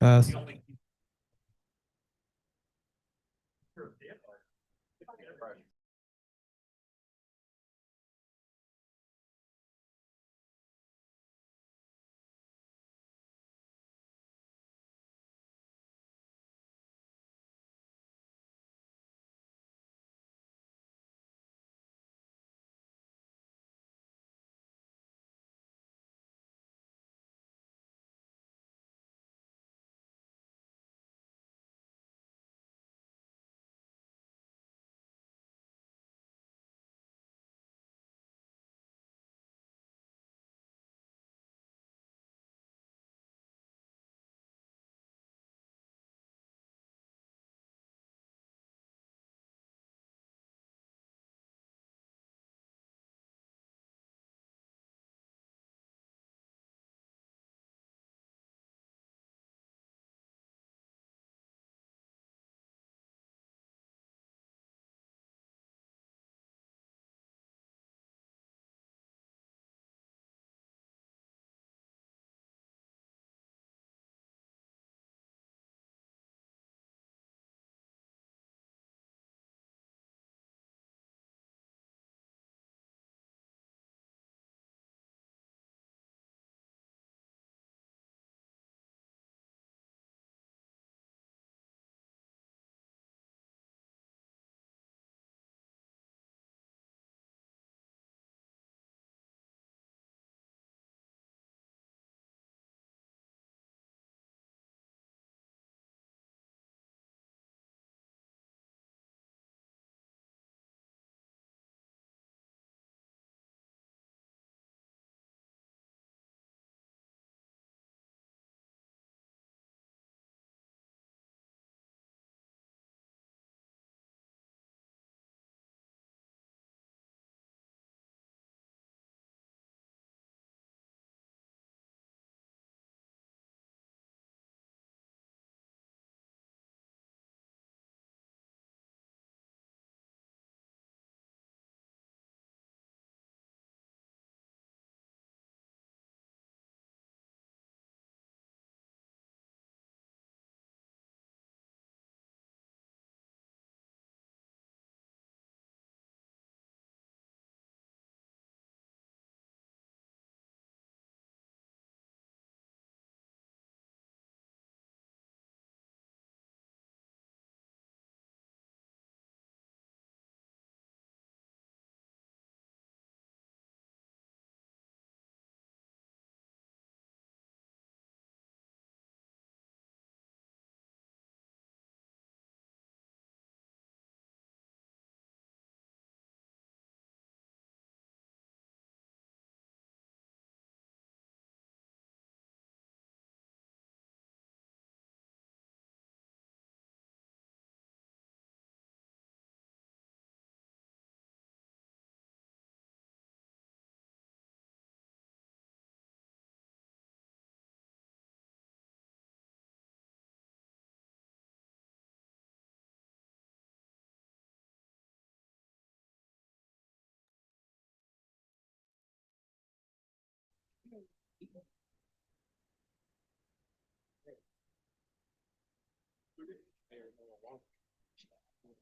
Pass.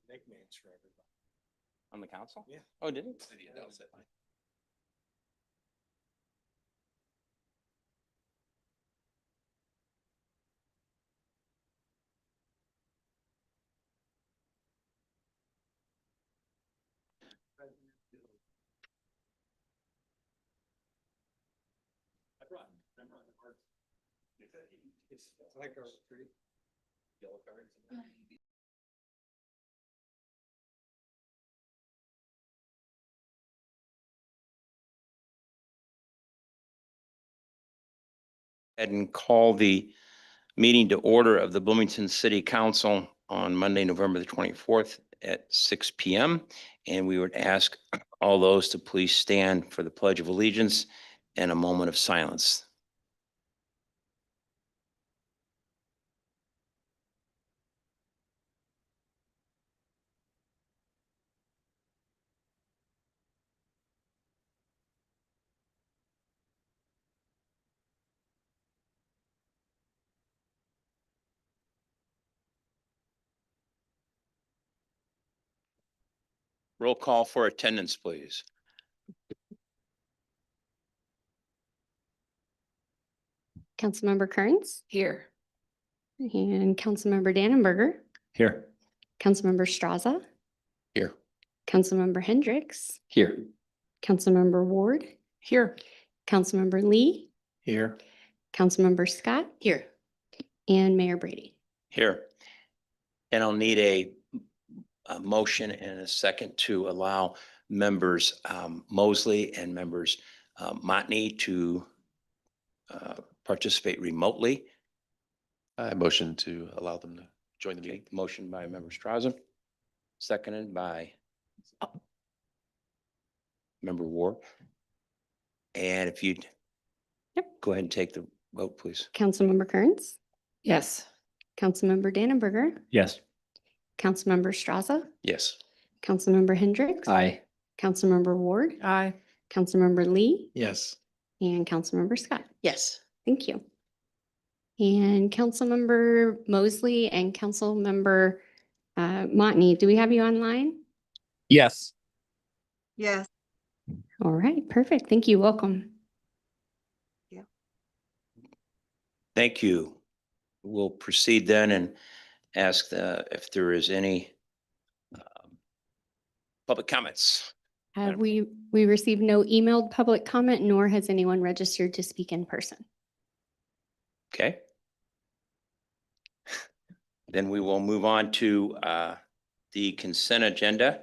Nicknames for everybody. On the council? Yeah. Oh, did it? It's like a pretty yellow cards. And call the meeting to order of the Bloomington City Council on Monday, November the 24th at 6 p.m. And we would ask all those to please stand for the Pledge of Allegiance and a moment of silence. Roll call for attendance, please. Councilmember Kearns Here. and Councilmember Dannenberger, Here. Councilmember Straza, Here. Councilmember Hendricks, Here. Councilmember Ward, Here. Councilmember Lee, Here. Councilmember Scott, Here. and Mayor Brady. Here. And I'll need a motion and a second to allow members Mosley and members Motney to participate remotely. I motion to allow them to join the meeting. Okay, motion by member Straza, seconded by member Ward. And if you'd Yep. go ahead and take the vote, please. Councilmember Kearns, Yes. Councilmember Dannenberger, Yes. Councilmember Straza, Yes. Councilmember Hendricks, Aye. Councilmember Ward, Aye. Councilmember Lee, Yes. and Councilmember Scott. Yes. Thank you. And Councilmember Mosley and Councilmember Motney, do we have you online? Yes. Yes. All right, perfect. Thank you. Welcome. Thank you. We'll proceed then and ask if there is any public comments. We received no emailed public comment, nor has anyone registered to speak in person. Okay. Then we will move on to the consent agenda.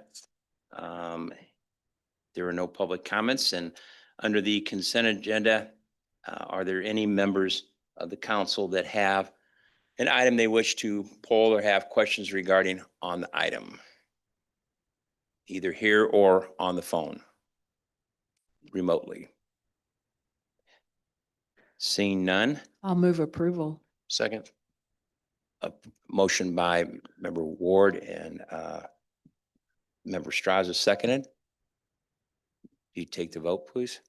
There are no public comments, and under the consent agenda, are there any members of the council that have an item they wish to poll or have questions regarding on the item? Either here or on the phone, remotely. Seeing none, I'll move approval. Second. a motion by member Ward and member Straza seconded. You take the vote, please.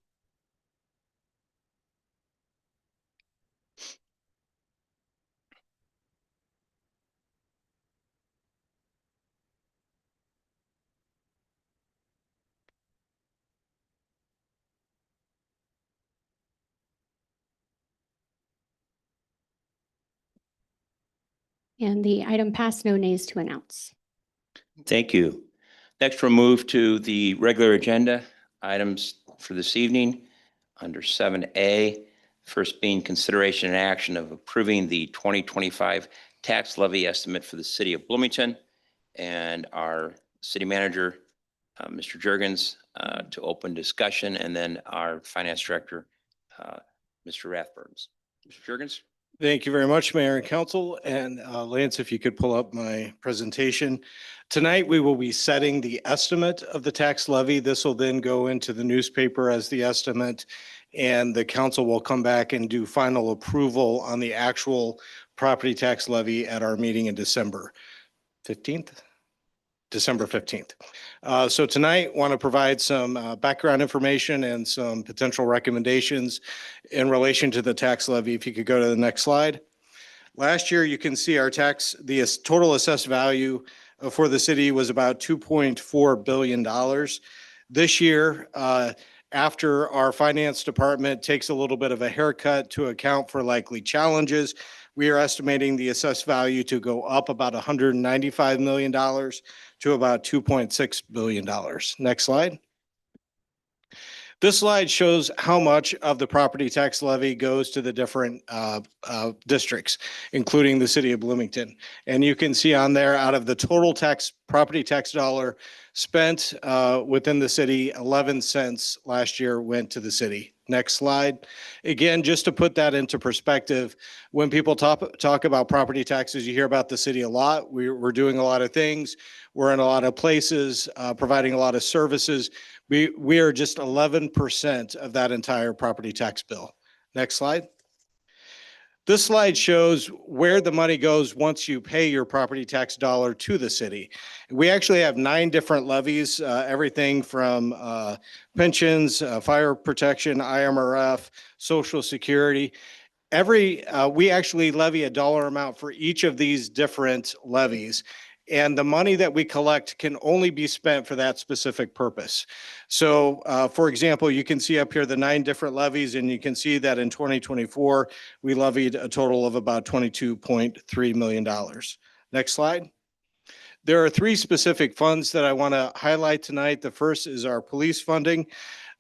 And the item passed, no nays to announce. Thank you. Next, we'll move to the regular agenda items for this evening under 7A. First being consideration and action of approving the 2025 tax levy estimate for the city of Bloomington, and our city manager, Mr. Jurgens, to open discussion, and then our finance director, Mr. Rathburns. Mr. Jurgens? Thank you very much, Mayor and Council. And Lance, if you could pull up my presentation. Tonight, we will be setting the estimate of the tax levy. This will then go into the newspaper as the estimate, and the council will come back and do final approval on the actual property tax levy at our meeting in December 15th. December 15th. So tonight, want to provide some background information and some potential recommendations in relation to the tax levy. If you could go to the next slide. Last year, you can see our tax, the total assessed value for the city was about $2.4 billion. This year, after our finance department takes a little bit of a haircut to account for likely challenges, we are estimating the assessed value to go up about $195 million to about $2.6 billion. Next slide. This slide shows how much of the property tax levy goes to the different districts, including the city of Bloomington. And you can see on there, out of the total property tax dollar spent within the city, 11 cents last year went to the city. Next slide. Again, just to put that into perspective, when people talk about property taxes, you hear about the city a lot. We're doing a lot of things. We're in a lot of places, providing a lot of services. We are just 11% of that entire property tax bill. Next slide. This slide shows where the money goes once you pay your property tax dollar to the city. We actually have 9 different levies, everything from pensions, fire protection, IMRF, Social Security. We actually levy a dollar amount for each of these different levies. And the money that we collect can only be spent for that specific purpose. So, for example, you can see up here the 9 different levies, and you can see that in 2024, we levied a total of about $22.3 million. Next slide. There are 3 specific funds that I want to highlight tonight. The first is our police funding.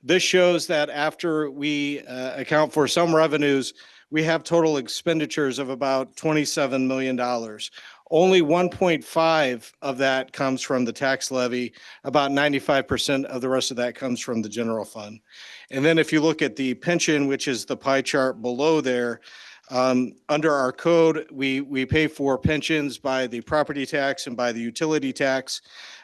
This shows that after we account for some revenues, we have total expenditures of about $27 million. Only 1.5 of that comes from the tax levy. About 95% of the rest of that comes from the general fund. And then if you look at the pension, which is the pie chart below there, under our code, we pay for pensions by the property tax and by the utility tax.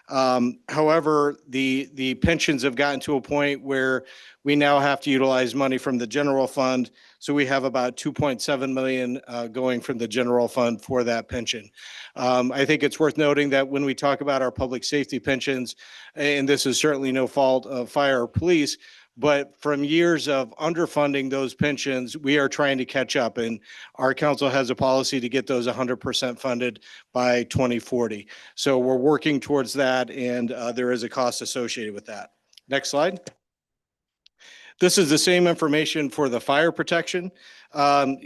However, the pensions have gotten to a point where we now have to utilize money from the general fund. So we have about 2.7 million going from the general fund for that pension. I think it's worth noting that when we talk about our public safety pensions, and this is certainly no fault of fire or police, but from years of underfunding those pensions, we are trying to catch up, and our council has a policy to get those 100% funded by 2040. So we're working towards that, and there is a cost associated with that. Next slide. This is the same information for the fire protection. Before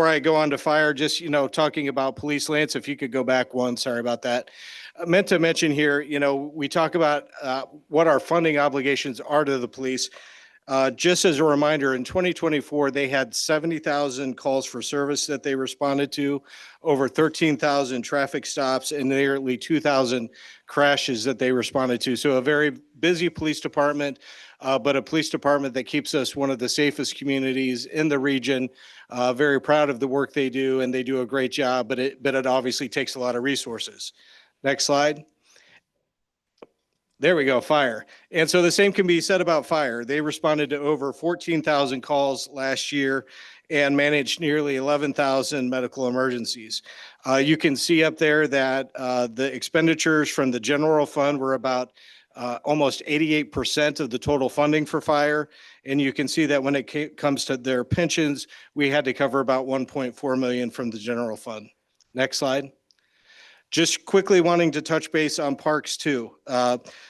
I go on to fire, just, talking about police, Lance, if you could go back one, sorry about that. I meant to mention here, we talk about what our funding obligations are to the police. Just as a reminder, in 2024, they had 70,000 calls for service that they responded to, over 13,000 traffic stops, and nearly 2,000 crashes that they responded to. So a very busy police department, but a police department that keeps us one of the safest communities in the region. Very proud of the work they do, and they do a great job, but it obviously takes a lot of resources. Next slide. There we go, fire. And so the same can be said about fire. They responded to over 14,000 calls last year and managed nearly 11,000 medical emergencies. You can see up there that the expenditures from the general fund were about almost 88% of the total funding for fire. And you can see that when it comes to their pensions, we had to cover about 1.4 million from the general fund. Next slide. Just quickly wanting to touch base on parks too.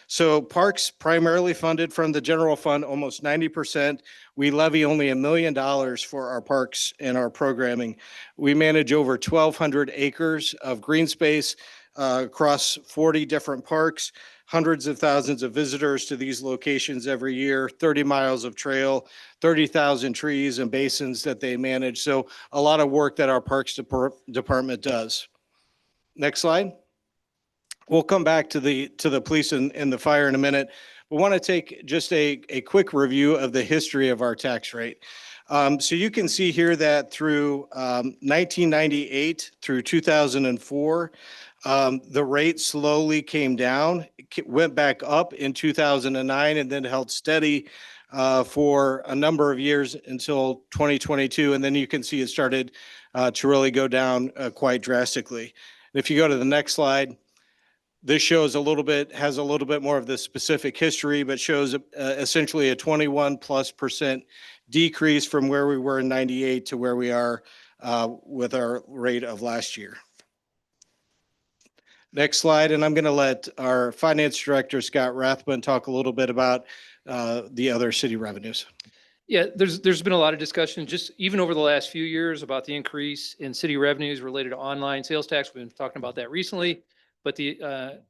So parks primarily funded from the general fund, almost 90%. We levy only $1 million for our parks and our programming. We manage over 1,200 acres of green space across 40 different parks, hundreds of thousands of visitors to these locations every year, 30 miles of trail, 30,000 trees and basins that they manage. So a lot of work that our parks department does. Next slide. We'll come back to the police and the fire in a minute. We want to take just a quick review of the history of our tax rate. So you can see here that through 1998 through 2004, the rate slowly came down, went back up in 2009, and then held steady for a number of years until 2022. And then you can see it started to really go down quite drastically. If you go to the next slide, this shows has a little bit more of the specific history, but shows essentially a 21+% decrease from where we were in 98 to where we are with our rate of last year. Next slide, and I'm going to let our finance director, Scott Rathbun, talk a little bit about the other city revenues. Yeah, there's been a lot of discussion just even over the last few years about the increase in city revenues related to online sales tax. We've been talking about that recently, but the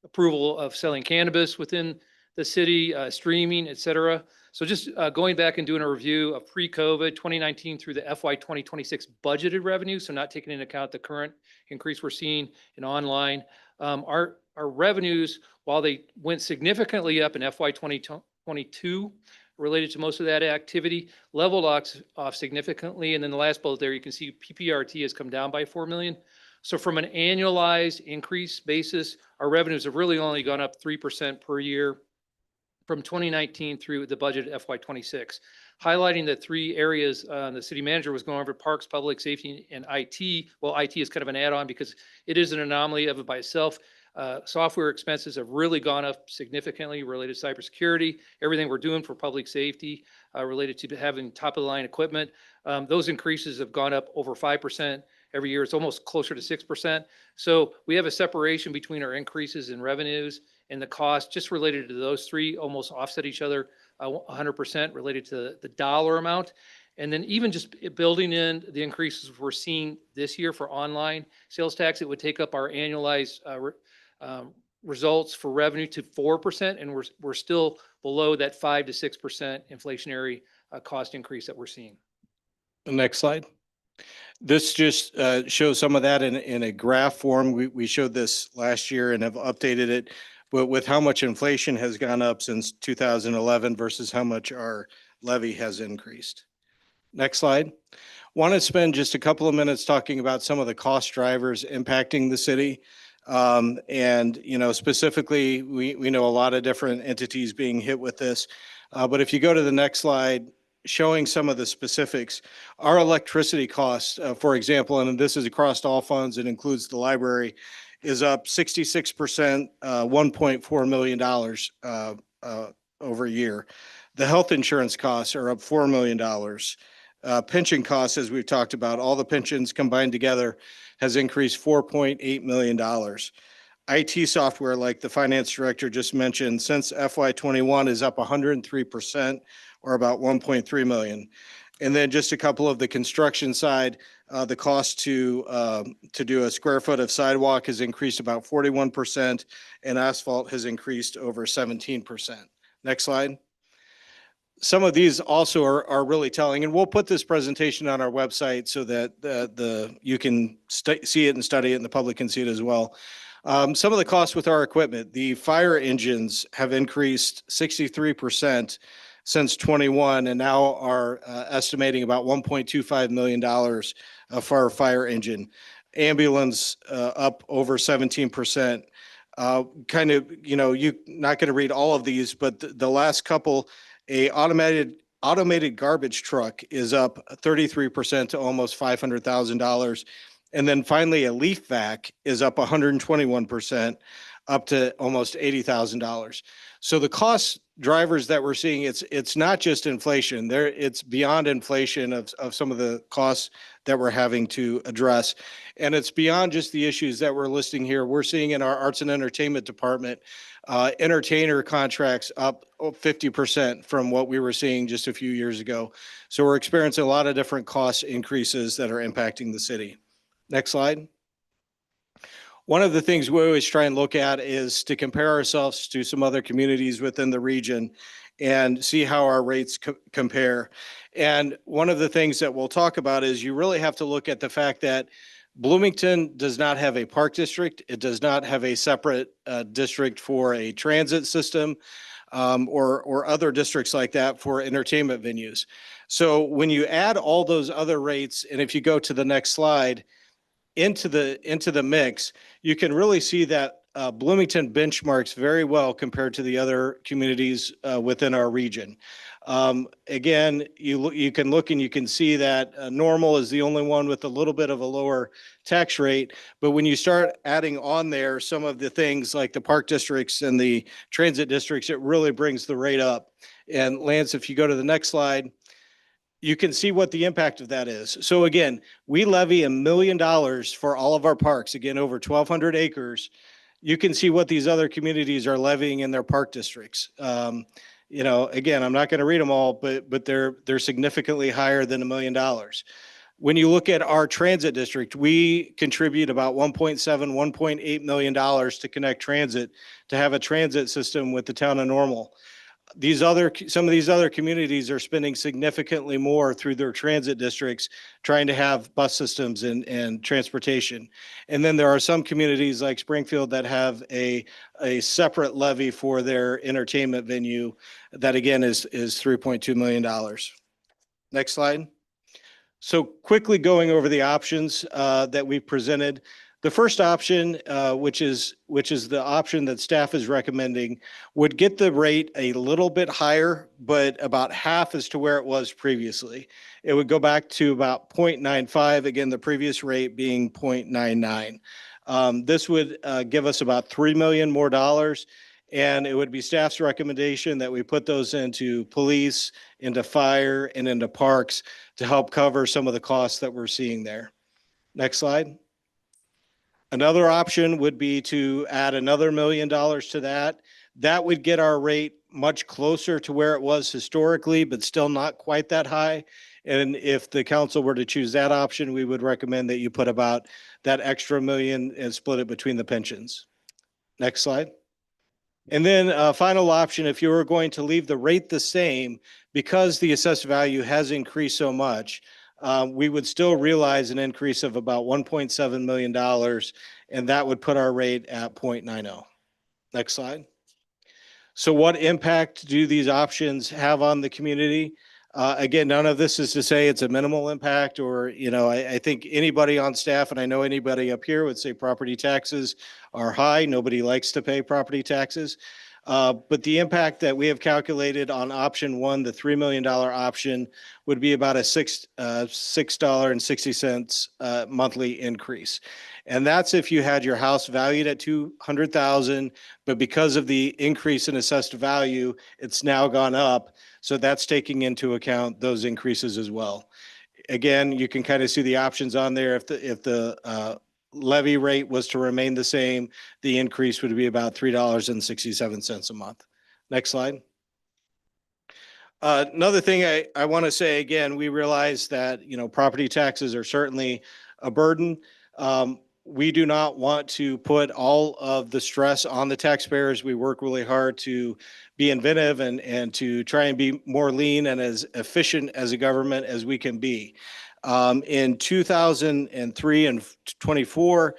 approval of selling cannabis within the city, streaming, et cetera. So just going back and doing a review of pre-COVID 2019 through the FY 2026 budgeted revenue, so not taking into account the current increase we're seeing in online. Our revenues, while they went significantly up in FY 2022, related to most of that activity, leveled off significantly. And then the last bullet there, you can see PPRT has come down by 4 million. So from an annualized increase basis, our revenues have really only gone up 3% per year from 2019 through the budget FY 26. Highlighting the 3 areas the city manager was going over: parks, public safety, and IT. Well, IT is kind of an add-on because it is an anomaly of it by itself. Software expenses have really gone up significantly related to cybersecurity, everything we're doing for public safety, related to having top of the line equipment. Those increases have gone up over 5% every year. It's almost closer to 6%. So we have a separation between our increases in revenues and the cost just related to those three almost offset each other 100% related to the dollar amount. And then even just building in the increases we're seeing this year for online sales tax, it would take up our annualized results for revenue to 4%, and we're still below that 5 to 6% inflationary cost increase that we're seeing. The next slide. This just shows some of that in a graph form. We showed this last year and have updated it, but with how much inflation has gone up since 2011 versus how much our levy has increased. Next slide. Want to spend just a couple of minutes talking about some of the cost drivers impacting the city. And, you know, specifically, we know a lot of different entities being hit with this. But if you go to the next slide, showing some of the specifics, our electricity costs, for example, and this is across all funds, it includes the library, is up 66%, $1.4 million over a year. The health insurance costs are up $4 million. Pension costs, as we've talked about, all the pensions combined together has increased $4.8 million. IT software, like the finance director just mentioned, since FY21 is up 103%, or about 1.3 million. And then just a couple of the construction side, the cost to do a square foot of sidewalk has increased about 41%, and asphalt has increased over 17%. Next slide. Some of these also are really telling, and we'll put this presentation on our website so that you can see it and study it, and the public can see it as well. Some of the costs with our equipment, the fire engines have increased 63% since 21, and now are estimating about $1.25 million for our fire engine. Ambulance up over 17%. Kind of, you know, you're not going to read all of these, but the last couple, a automated garbage truck is up 33% to almost $500,000. And then finally, a leaf vac is up 121%, up to almost $80,000. So the cost drivers that we're seeing, it's not just inflation. It's beyond inflation of some of the costs that we're having to address. And it's beyond just the issues that we're listing here. We're seeing in our arts and entertainment department, entertainer contracts up 50% from what we were seeing just a few years ago. So we're experiencing a lot of different cost increases that are impacting the city. Next slide. One of the things we always try and look at is to compare ourselves to some other communities within the region and see how our rates compare. And one of the things that we'll talk about is you really have to look at the fact that Bloomington does not have a park district. It does not have a separate district for a transit system or other districts like that for entertainment venues. So when you add all those other rates, and if you go to the next slide, into the mix, you can really see that Bloomington benchmarks very well compared to the other communities within our region. Again, you can look and you can see that Normal is the only one with a little bit of a lower tax rate. But when you start adding on there some of the things like the park districts and the transit districts, it really brings the rate up. And Lance, if you go to the next slide, you can see what the impact of that is. So again, we levy $1 million for all of our parks, again, over 1,200 acres. You can see what these other communities are levying in their park districts. You know, again, I'm not going to read them all, but they're significantly higher than $1 million. When you look at our transit district, we contribute about $1.8 million to connect transit, to have a transit system with the town of Normal. Some of these other communities are spending significantly more through their transit districts trying to have bus systems and transportation. And then there are some communities like Springfield that have a separate levy for their entertainment venue that again is $3.2 million. Next slide. So quickly going over the options that we've presented. The first option, which is the option that staff is recommending, would get the rate a little bit higher, but about half as to where it was previously. It would go back to about 0.95, again, the previous rate being 0.99. This would give us about 3 million more dollars. And it would be staff's recommendation that we put those into police, into fire, and into parks to help cover some of the costs that we're seeing there. Next slide. Another option would be to add another $1 million to that. That would get our rate much closer to where it was historically, but still not quite that high. And if the council were to choose that option, we would recommend that you put about that extra $1 million and split it between the pensions. Next slide. And then a final option, if you were going to leave the rate the same, because the assessed value has increased so much, we would still realize an increase of about $1.7 million, and that would put our rate at 0.90. Next slide. So what impact do these options have on the community? Again, none of this is to say it's a minimal impact or, I think anybody on staff, and I know anybody up here would say property taxes are high. Nobody likes to pay property taxes. But the impact that we have calculated on option one, the $3 million option, would be about a $6.60 monthly increase. And that's if you had your house valued at $200,000, but because of the increase in assessed value, it's now gone up. So that's taking into account those increases as well. Again, you can kind of see the options on there. If the levy rate was to remain the same, the increase would be about $3.67 a month. Next slide. Another thing I want to say, again, we realize that, property taxes are certainly a burden. We do not want to put all of the stress on the taxpayers. We work really hard to be inventive and to try and be more lean and as efficient as a government as we can be. In 2003 and 24,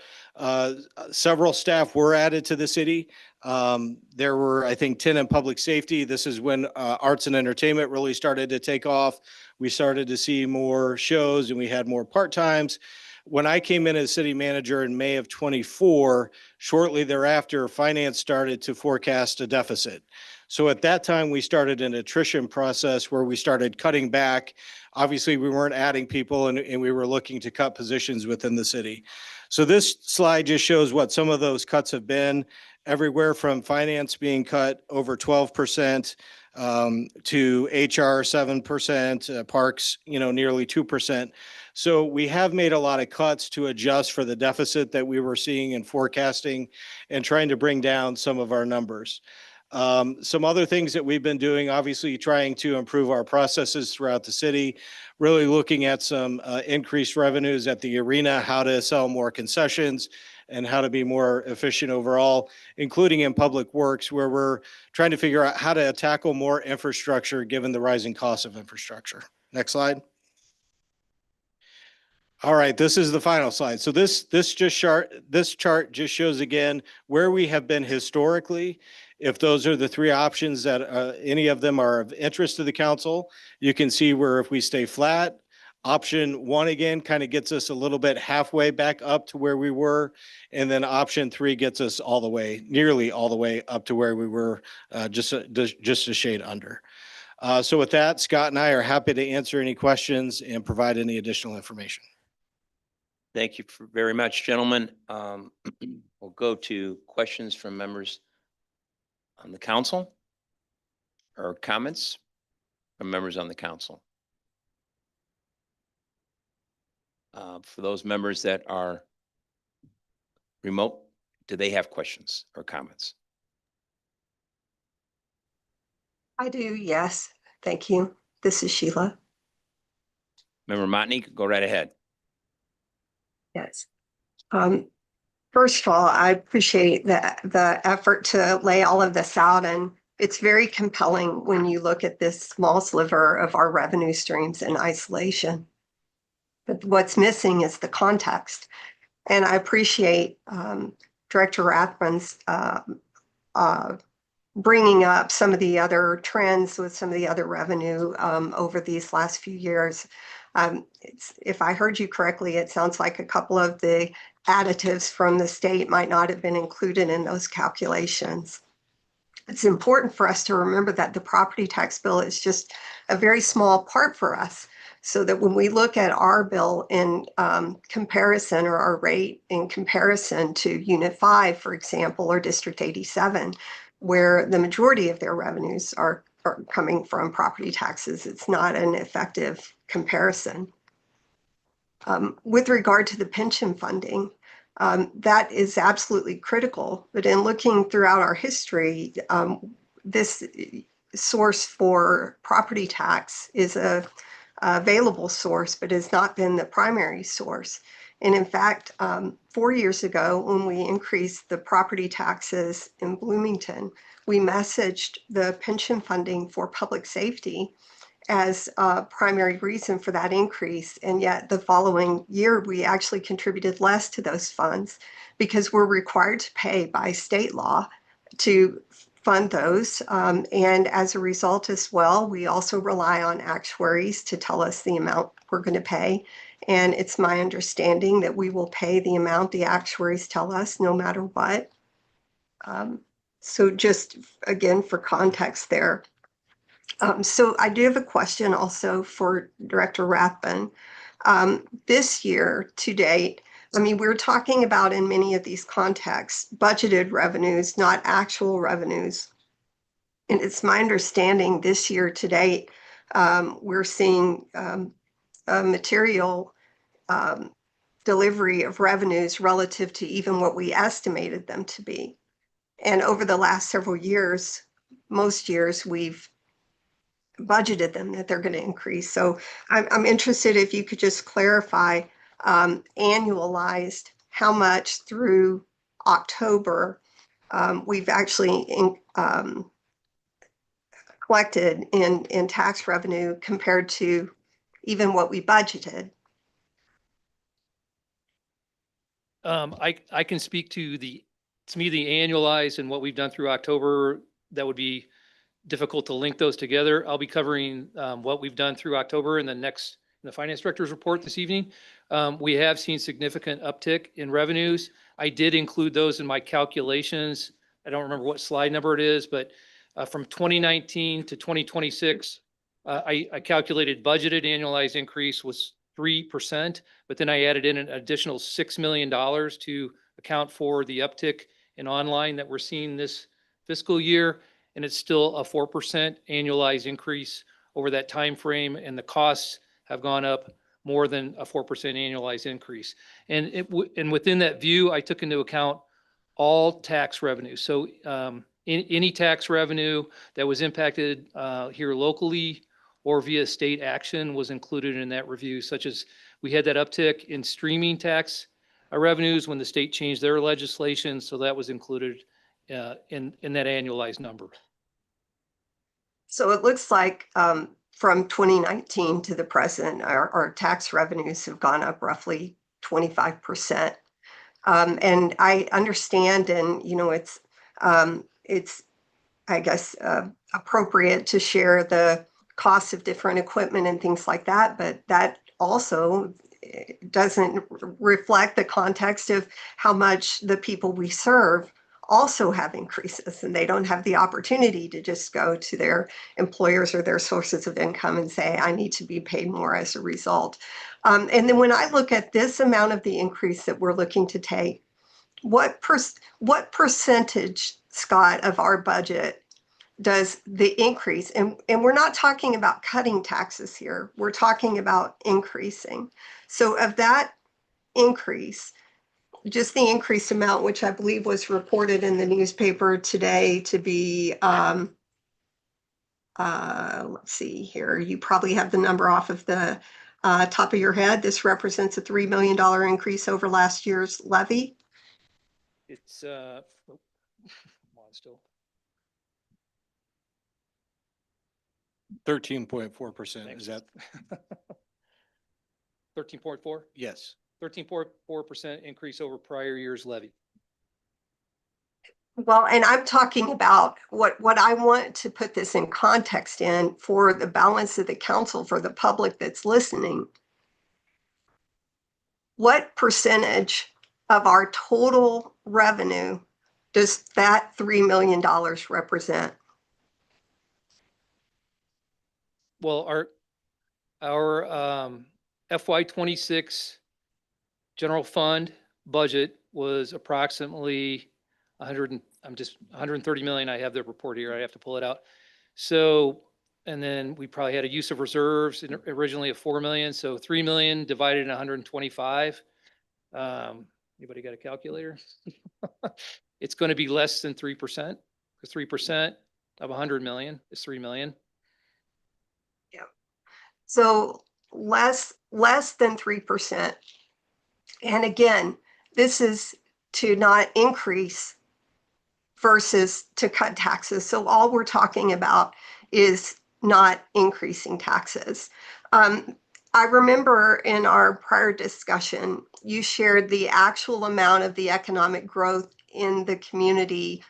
several staff were added to the city. There were, I think, 10 in public safety. This is when arts and entertainment really started to take off. We started to see more shows and we had more part-times. When I came in as city manager in May of 24, shortly thereafter, finance started to forecast a deficit. So at that time, we started an attrition process where we started cutting back. Obviously, we weren't adding people and we were looking to cut positions within the city. So this slide just shows what some of those cuts have been, everywhere from finance being cut over 12%, to HR 7%, parks, nearly 2%. So we have made a lot of cuts to adjust for the deficit that we were seeing and forecasting and trying to bring down some of our numbers. Some other things that we've been doing, obviously trying to improve our processes throughout the city, really looking at some increased revenues at the arena, how to sell more concessions and how to be more efficient overall, including in public works, where we're trying to figure out how to tackle more infrastructure given the rising cost of infrastructure. Next slide. All right, this is the final slide. So this chart just shows again where we have been historically. If those are the three options that any of them are of interest to the council, you can see where if we stay flat, option one again kind of gets us a little bit halfway back up to where we were. And then option three gets us nearly all the way up to where we were, just a shade under. So with that, Scott and I are happy to answer any questions and provide any additional information. Thank you very much, gentlemen. We'll go to questions from members on the council or comments from members on the council. For those members that are remote, do they have questions or comments? I do, yes. Thank you. This is Sheila. Member Motney, go right ahead. Yes. First of all, I appreciate the effort to lay all of this out, and it's very compelling when you look at this small sliver of our revenue streams in isolation. But what's missing is the context. And I appreciate Director Rathman's bringing up some of the other trends with some of the other revenue over these last few years. If I heard you correctly, it sounds like a couple of the additives from the state might not have been included in those calculations. It's important for us to remember that the property tax bill is just a very small part for us. So that when we look at our bill in comparison, or our rate in comparison to Unit 5, for example, or District 87, where the majority of their revenues are coming from property taxes, it's not an effective comparison. With regard to the pension funding, that is absolutely critical. But in looking throughout our history, this source for property tax is a available source, but has not been the primary source. And in fact, 4 years ago, when we increased the property taxes in Bloomington, we messaged the pension funding for public safety as a primary reason for that increase. And yet the following year, we actually contributed less to those funds because we're required to pay by state law to fund those. And as a result as well, we also rely on actuaries to tell us the amount we're going to pay. And it's my understanding that we will pay the amount the actuaries tell us no matter what. So just again, for context there. So I do have a question also for Director Rathbun. This year to date, I mean, we're talking about in many of these contexts, budgeted revenues, not actual revenues. And it's my understanding this year to date, we're seeing a material delivery of revenues relative to even what we estimated them to be. And over the last several years, most years, we've budgeted them that they're going to increase. So I'm interested if you could just clarify annualized how much through October we've actually collected in tax revenue compared to even what we budgeted. I can speak to the annualized and what we've done through October. That would be difficult to link those together. I'll be covering what we've done through October in the finance director's report this evening. We have seen significant uptick in revenues. I did include those in my calculations. I don't remember what slide number it is, but from 2019 to 2026, I calculated budgeted annualized increase was 3%, but then I added in an additional $6 million to account for the uptick in online that we're seeing this fiscal year. And it's still a 4% annualized increase over that time frame, and the costs have gone up more than a 4% annualized increase. And within that view, I took into account all tax revenue. So any tax revenue that was impacted here locally or via state action was included in that review, such as we had that uptick in streaming tax revenues when the state changed their legislation. So that was included in that annualized number. So it looks like from 2019 to the present, our tax revenues have gone up roughly 25%. And I understand, and it's I guess appropriate to share the costs of different equipment and things like that, but that also doesn't reflect the context of how much the people we serve also have increases, and they don't have the opportunity to just go to their employers or their sources of income and say, I need to be paid more as a result. And then when I look at this amount of the increase that we're looking to take, what percentage, Scott, of our budget does the increase, and we're not talking about cutting taxes here, we're talking about increasing. So of that increase, just the increased amount, which I believe was reported in the newspaper today to be, let's see here, you probably have the number off of the top of your head. This represents a $3 million increase over last year's levy. It's, come on, still. 13.4%. Is that? 13.4? Yes. 13.4% increase over prior year's levy. Well, and I'm talking about what I want to put this in context in for the balance of the council, for the public that's listening. What percentage of our total revenue does that $3 million represent? Well, Our FY '26 general fund budget was approximately 130 million. I have the report here. I have to pull it out. So, and then we probably had a use of reserves originally of 4 million. So 3 million divided in 125. Anybody got a calculator? It's going to be less than 3%, because 3% of 100 million is 3 million. So less than 3%. And again, this is to not increase versus to cut taxes. So all we're talking about is not increasing taxes. I remember in our prior discussion, you shared the actual amount of the economic growth in the community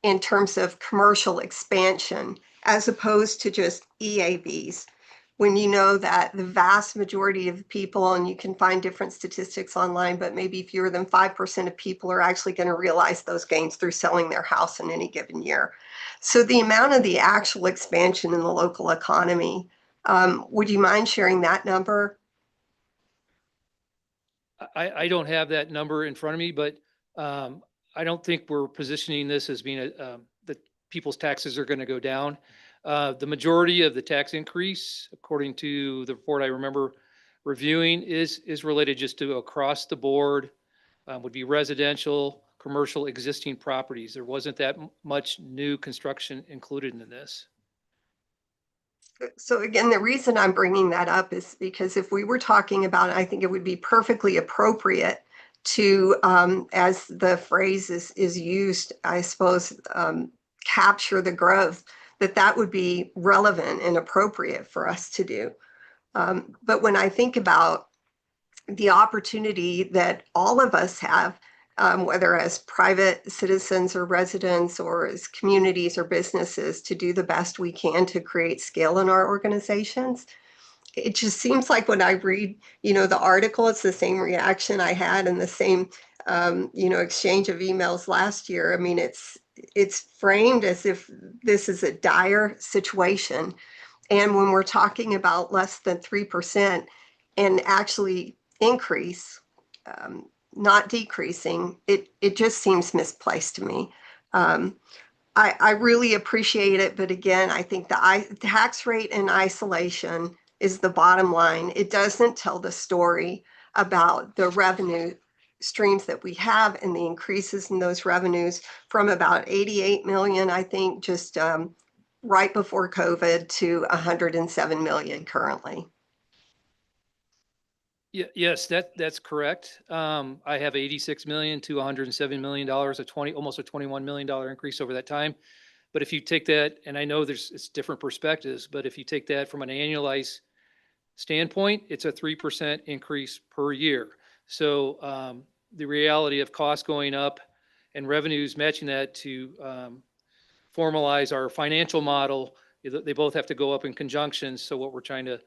in terms of commercial expansion, as opposed to just EABs. When you know that the vast majority of people, and you can find different statistics online, but maybe fewer than 5% of people are actually going to realize those gains through selling their house in any given year. So the amount of the actual expansion in the local economy, would you mind sharing that number? I don't have that number in front of me, but I don't think we're positioning this as being that people's taxes are going to go down. The majority of the tax increase, according to the report I remember reviewing, is related just to across the board, would be residential, commercial, existing properties. There wasn't that much new construction included in this. So again, the reason I'm bringing that up is because if we were talking about, I think it would be perfectly appropriate to, as the phrase is used, I suppose, capture the growth, that would be relevant and appropriate for us to do. But when I think about the opportunity that all of us have, whether as private citizens or residents or as communities or businesses, to do the best we can to create scale in our organizations. It just seems like when I read, the article, it's the same reaction I had and the same, exchange of emails last year. I mean, it's framed as if this is a dire situation. And when we're talking about less than 3% and actually increase, not decreasing, it just seems misplaced to me. I really appreciate it, but again, I think the tax rate in isolation is the bottom line. It doesn't tell the story about the revenue streams that we have and the increases in those revenues from about 88 million, I think, just right before COVID, to 107 million currently. Yes, that's correct. I have 86 million to 107 million dollars, almost a 21 million dollar increase over that time. But if you take that, and I know it's different perspectives, but if you take that from an annualized standpoint, it's a 3% increase per year. So the reality of costs going up and revenues matching that to formalize our financial model, they both have to go up in conjunction. So what we're trying to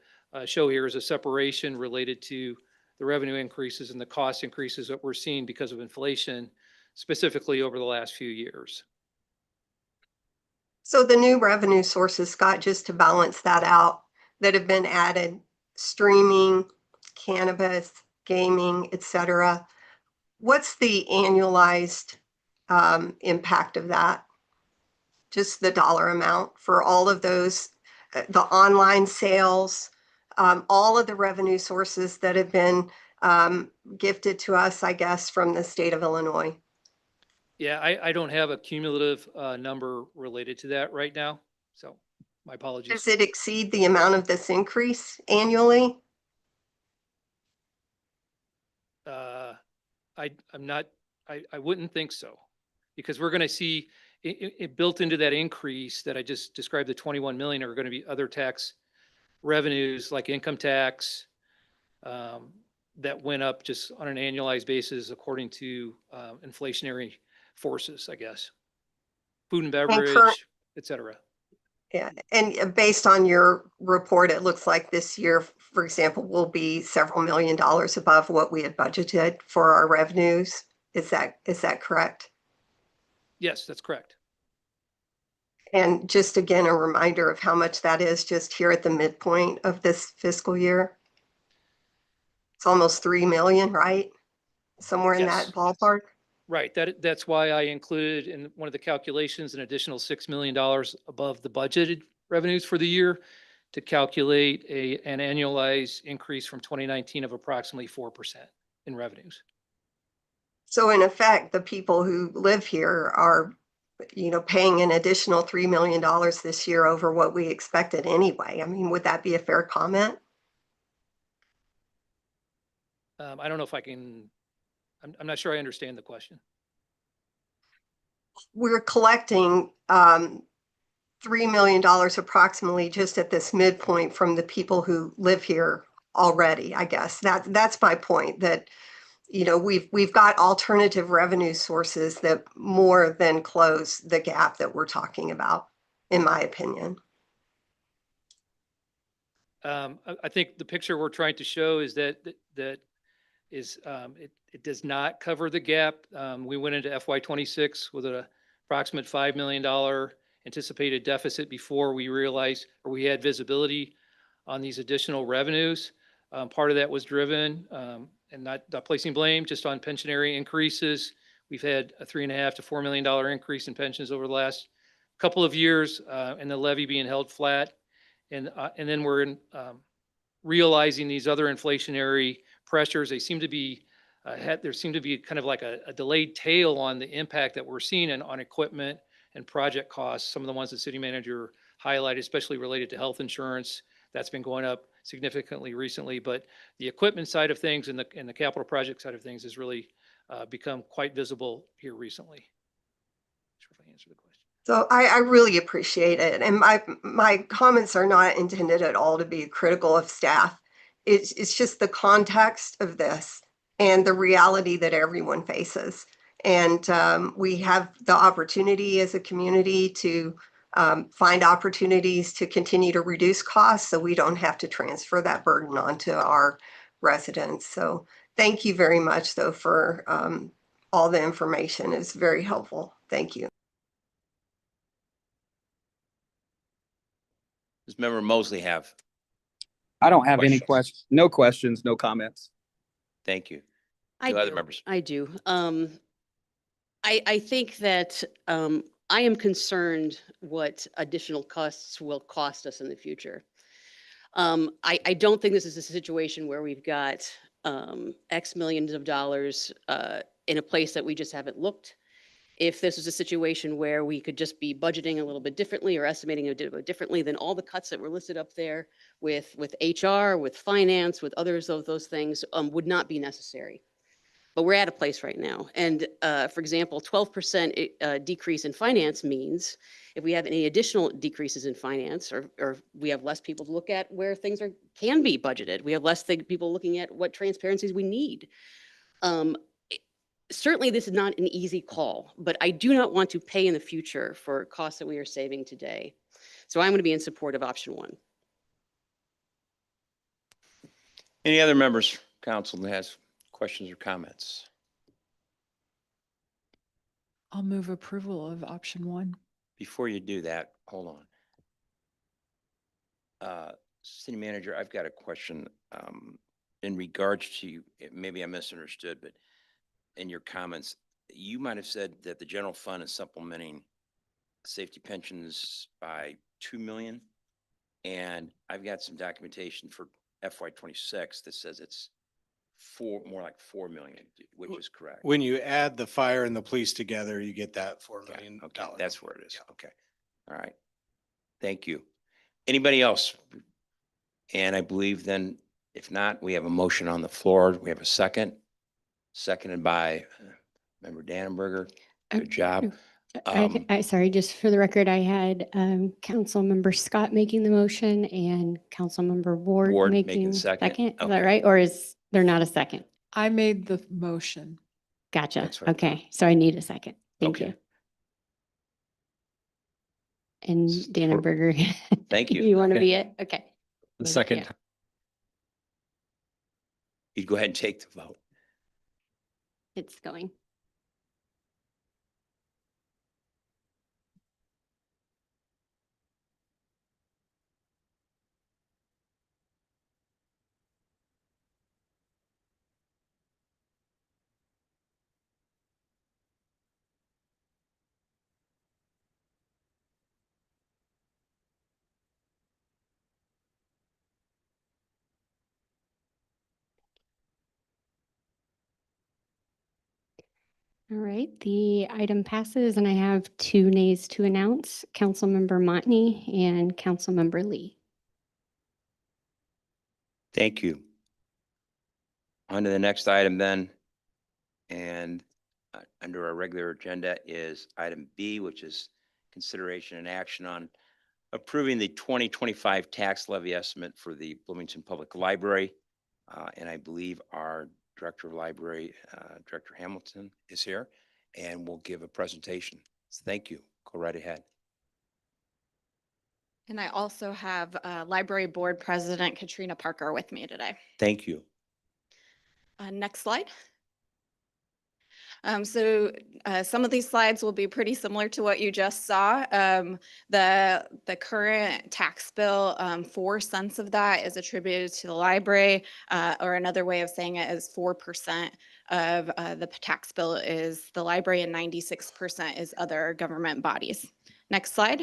show here is a separation related to the revenue increases and the cost increases that we're seeing because of inflation, specifically over the last few years. So the new revenue sources, Scott, just to balance that out, that have been added: streaming, cannabis, gaming, etc. What's the annualized impact of that? Just the dollar amount for all of those, the online sales, all of the revenue sources that have been gifted to us, I guess, from the state of Illinois. Yeah, I don't have a cumulative number related to that right now. So my apologies. Does it exceed the amount of this increase annually? I wouldn't think so, because we're going to see it built into that increase that I just described, the 21 million, are going to be other tax revenues like income tax that went up just on an annualized basis according to inflationary forces, I guess. Food and beverage, et cetera. Yeah, and based on your report, it looks like this year, for example, will be several $1 million above what we had budgeted for our revenues. Is that correct? Yes, that's correct. And just again, a reminder of how much that is just here at the midpoint of this fiscal year. It's almost 3 million, right? Somewhere in Yes. that ballpark. Right. That's why I included in one of the calculations an additional $6 million above the budgeted revenues for the year to calculate an annualized increase from 2019 of approximately 4% in revenues. So in effect, the people who live here are, paying an additional $3 million this year over what we expected anyway. I mean, would that be a fair comment? I don't know if I can, I'm not sure I understand the question. We're collecting $3 million approximately just at this midpoint from the people who live here already, I guess. That's my point, that we've got alternative revenue sources that more than close the gap that we're talking about, in my opinion. I think the picture we're trying to show is that it does not cover the gap. We went into FY '26 with an approximate $5 million anticipated deficit before we realized, or we had visibility on these additional revenues. Part of that was driven, and not placing blame, just on pensionary increases. We've had a $3.5 to $4 million increase in pensions over the last couple of years, and the levy being held flat. And then we're realizing these other inflationary pressures. They seem to be, there seemed to be kind of like a delayed tail on the impact that we're seeing on equipment and project costs. Some of the ones the city manager highlighted, especially related to health insurance, that's been going up significantly recently. But the equipment side of things and the capital project side of things has really become quite visible here recently. Not sure if I answered the question. So I really appreciate it. And my comments are not intended at all to be critical of staff. It's just the context of this and the reality that everyone faces. And we have the opportunity as a community to find opportunities to continue to reduce costs so we don't have to transfer that burden onto our residents. So thank you very much, though, for all the information. It's very helpful. Thank you. Does Member Mosley have? I don't have any Questions? questions, no questions, no comments. Thank you. I Do other do. members? I do. I think that I am concerned what additional costs will cost us in the future. I don't think this is a situation where we've got X millions of dollars in a place that we just haven't looked. If this is a situation where we could just be budgeting a little bit differently or estimating a little bit differently, then all the cuts that were listed up there with HR, with finance, with others of those things would not be necessary. But we're at a place right now. And for example, 12% decrease in finance means if we have any additional decreases in finance, or we have less people to look at where things can be budgeted, we have less people looking at what transparencies we need. Certainly this is not an easy call, but I do not want to pay in the future for costs that we are saving today. So I'm going to be in support of option one. Any other members, council that has questions or comments? I'll move approval of option one. Before you do that, hold on. City manager, I've got a question in regards to, maybe I misunderstood, but in your comments, you might have said that the general fund is supplementing safety pensions by 2 million. And I've got some documentation for FY '26 that says it's more like 4 million, which is correct. When you add the fire and the police together, you get that $4 Okay, million. okay, that's where it is. Okay. All right. Thank you. Anybody else? And I believe then, if not, we have a motion on the floor. We have a second, seconded by Member Dannenberger. Good job. Sorry, just for the record, I had Councilmember Scott making the motion and Councilmember Ward Ward making making second? second. Is that Okay. right? Or is there not a second? I made the motion. Gotcha. That's what I thought. Okay, so I need a second. Thank Okay. you. And Dannenberger. Thank you. You want to Okay. be it? Okay. The Thank second, you. You go ahead and take the vote. It's going. All right, the item passes and I have 2 nays to announce, Councilmember Motney and Councilmember Lee. Thank you. On to the next item then. And under our regular agenda is item B, which is consideration and action on approving the 2025 tax levy estimate for the Bloomington Public Library. And I believe our Director of Library, Director Hamilton, is here and will give a presentation. So thank you. Go right ahead. And I also have Library Board President Katrina Parker with me today. Thank you. Next slide. So some of these slides will be pretty similar to what you just saw. The current tax bill, 4 cents of that is attributed to the library, or another way of saying it is 4% of the tax bill is the library and 96% is other government bodies. Next slide.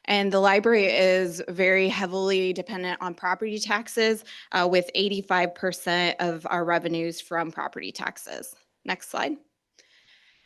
And the library is very heavily dependent on property taxes, with 85% of our revenues from property taxes. Next slide.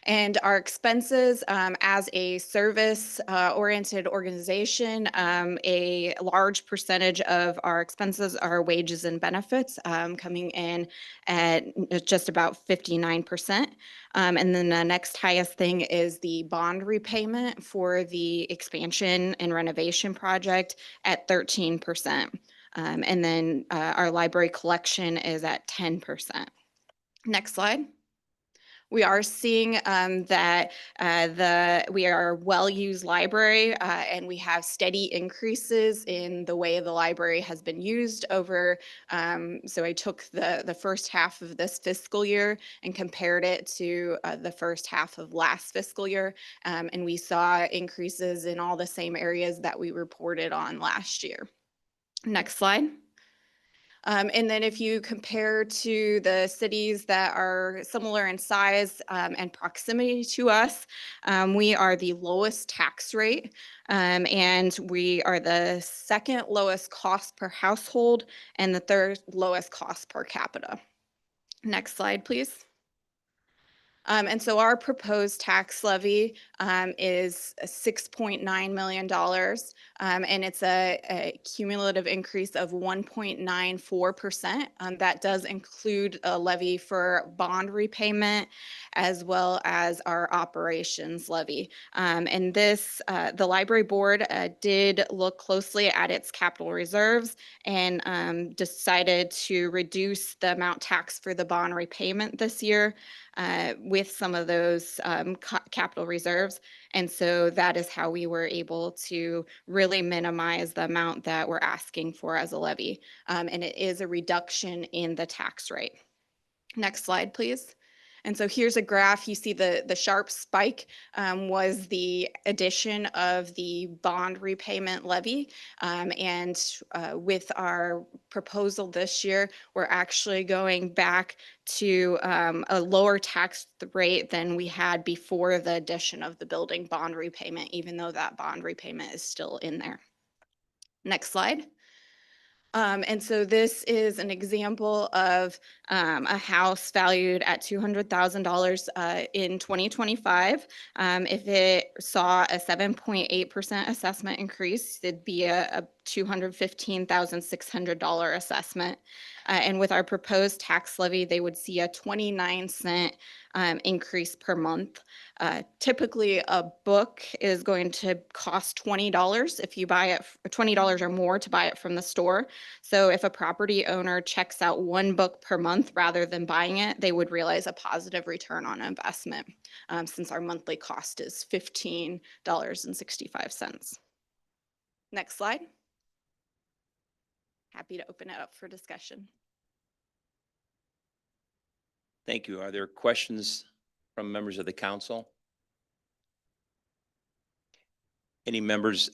And our expenses, as a service-oriented organization, a large percentage of our expenses are wages and benefits, coming in at just about 59%. And then the next highest thing is the bond repayment for the expansion and renovation project at 13%. And then our library collection is at 10%. Next slide. We are seeing that we are a well-used library, and we have steady increases in the way the library has been used over. So I took the first half of this fiscal year and compared it to the first half of last fiscal year, and we saw increases in all the same areas that we reported on last year. Next slide. And then if you compare to the cities that are similar in size and proximity to us, we are the lowest tax rate, and we are the second lowest cost per household and the third lowest cost per capita. Next slide, please. And so our proposed tax levy is $6.9 million, and it's a cumulative increase of 1.94%. That does include a levy for bond repayment as well as our operations levy. And this, the library board did look closely at its capital reserves and decided to reduce the amount taxed for the bond repayment this year with some of those capital reserves. And so that is how we were able to really minimize the amount that we're asking for as a levy. And it is a reduction in the tax rate. Next slide, please. And so here's a graph. You see the sharp spike was the addition of the bond repayment levy. And with our proposal this year, we're actually going back to a lower tax rate than we had before the addition of the building bond repayment, even though that bond repayment is still in there. Next slide. And so this is an example of a house valued at $200,000 in 2025. If it saw a 7.8% assessment increase, it'd be a $215,600 assessment. And with our proposed tax levy, they would see a 29-cent increase per month. Typically, a book is going to cost $20 if you buy it, $20 or more to buy it from the store. So if a property owner checks out 1 book per month rather than buying it, they would realize a positive return on investment, since our monthly cost is $15.65. Next slide. Happy to open it up for discussion. Thank you. Are there questions from members of the council? Any members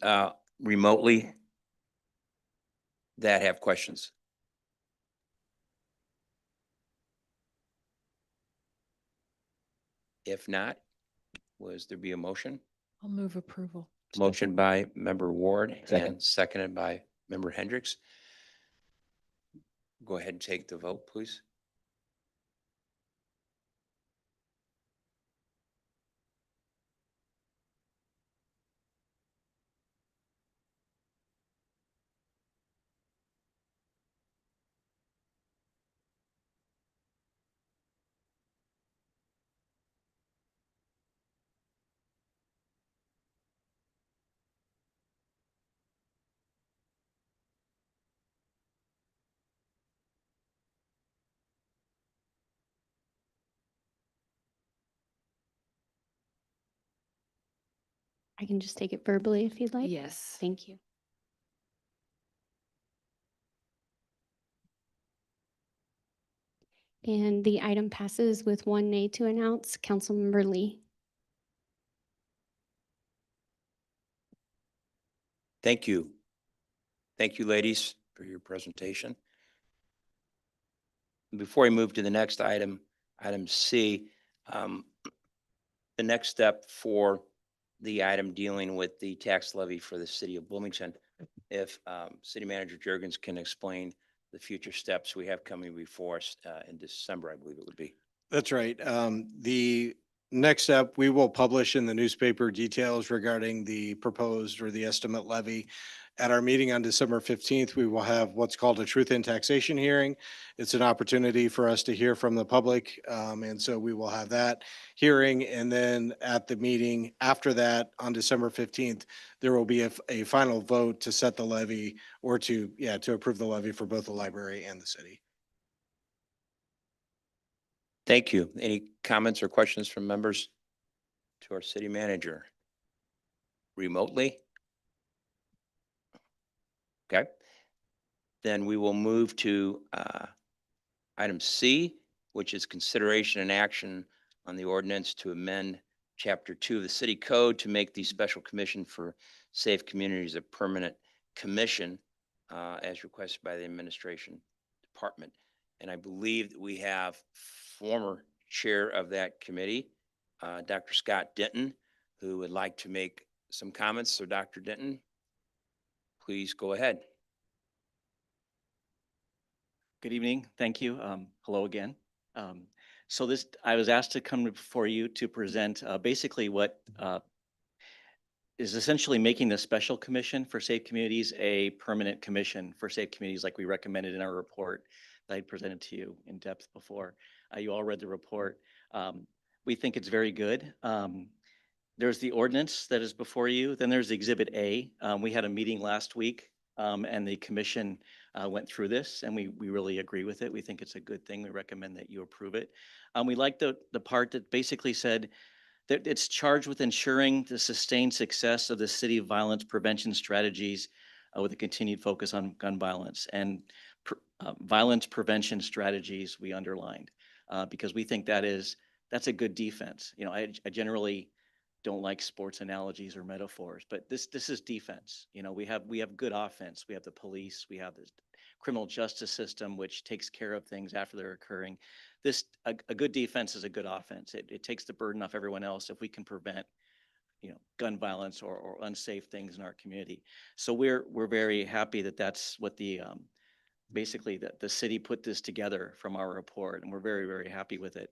remotely that have questions? If not, was there be a motion? I'll move approval. Motion by member Ward Second. and seconded by member Hendricks. Go ahead and take the vote, please. I can just take it verbally if you'd like. Yes. Thank you. And the item passes with 1 nay to announce. Councilmember Lee. Thank you. Thank you, ladies, for your presentation. Before we move to the next item, item C, the next step for the item dealing with the tax levy for the city of Bloomington, if City Manager Jurgens can explain the future steps we have coming before us in December, I believe it would be. That's right. The next step, we will publish in the newspaper details regarding the proposed or the estimate levy. At our meeting on December 15th, we will have what's called a truth in taxation hearing. It's an opportunity for us to hear from the public. And so we will have that hearing. And then at the meeting after that, on December 15th, there will be a final vote to set the levy or to approve the levy for both the library and the city. Thank you. Any comments or questions from members to our city manager? Remotely? Okay. Then we will move to item C, which is consideration and action on the ordinance to amend Chapter 2 of the City Code to make the Special Commission for Safe Communities a permanent commission as requested by the Administration Department. And I believe that we have former chair of that committee, Dr. Scott Denton, who would like to make some comments. So Dr. Denton, please go ahead. Good evening. Thank you. Hello again. So I was asked to come before you to present basically what is essentially making the Special Commission for Safe Communities a permanent commission for safe communities like we recommended in our report that I presented to you in depth before. You all read the report. We think it's very good. There's the ordinance that is before you. Then there's Exhibit A. We had a meeting last week and the commission went through this and we really agree with it. We think it's a good thing. We recommend that you approve it. We like the part that basically said that it's charged with ensuring the sustained success of the city violence prevention strategies with a continued focus on gun violence and violence prevention strategies we underlined because we think that's a good defense. You know, I generally don't like sports analogies or metaphors, but this is defense. You know, we have good offense. We have the police. We have the criminal justice system, which takes care of things after they're occurring. A good defense is a good offense. It takes the burden off everyone else if we can prevent, you know, gun violence or unsafe things in our community. So we're very happy that that's what the basically the city put this together from our report, and we're very happy with it.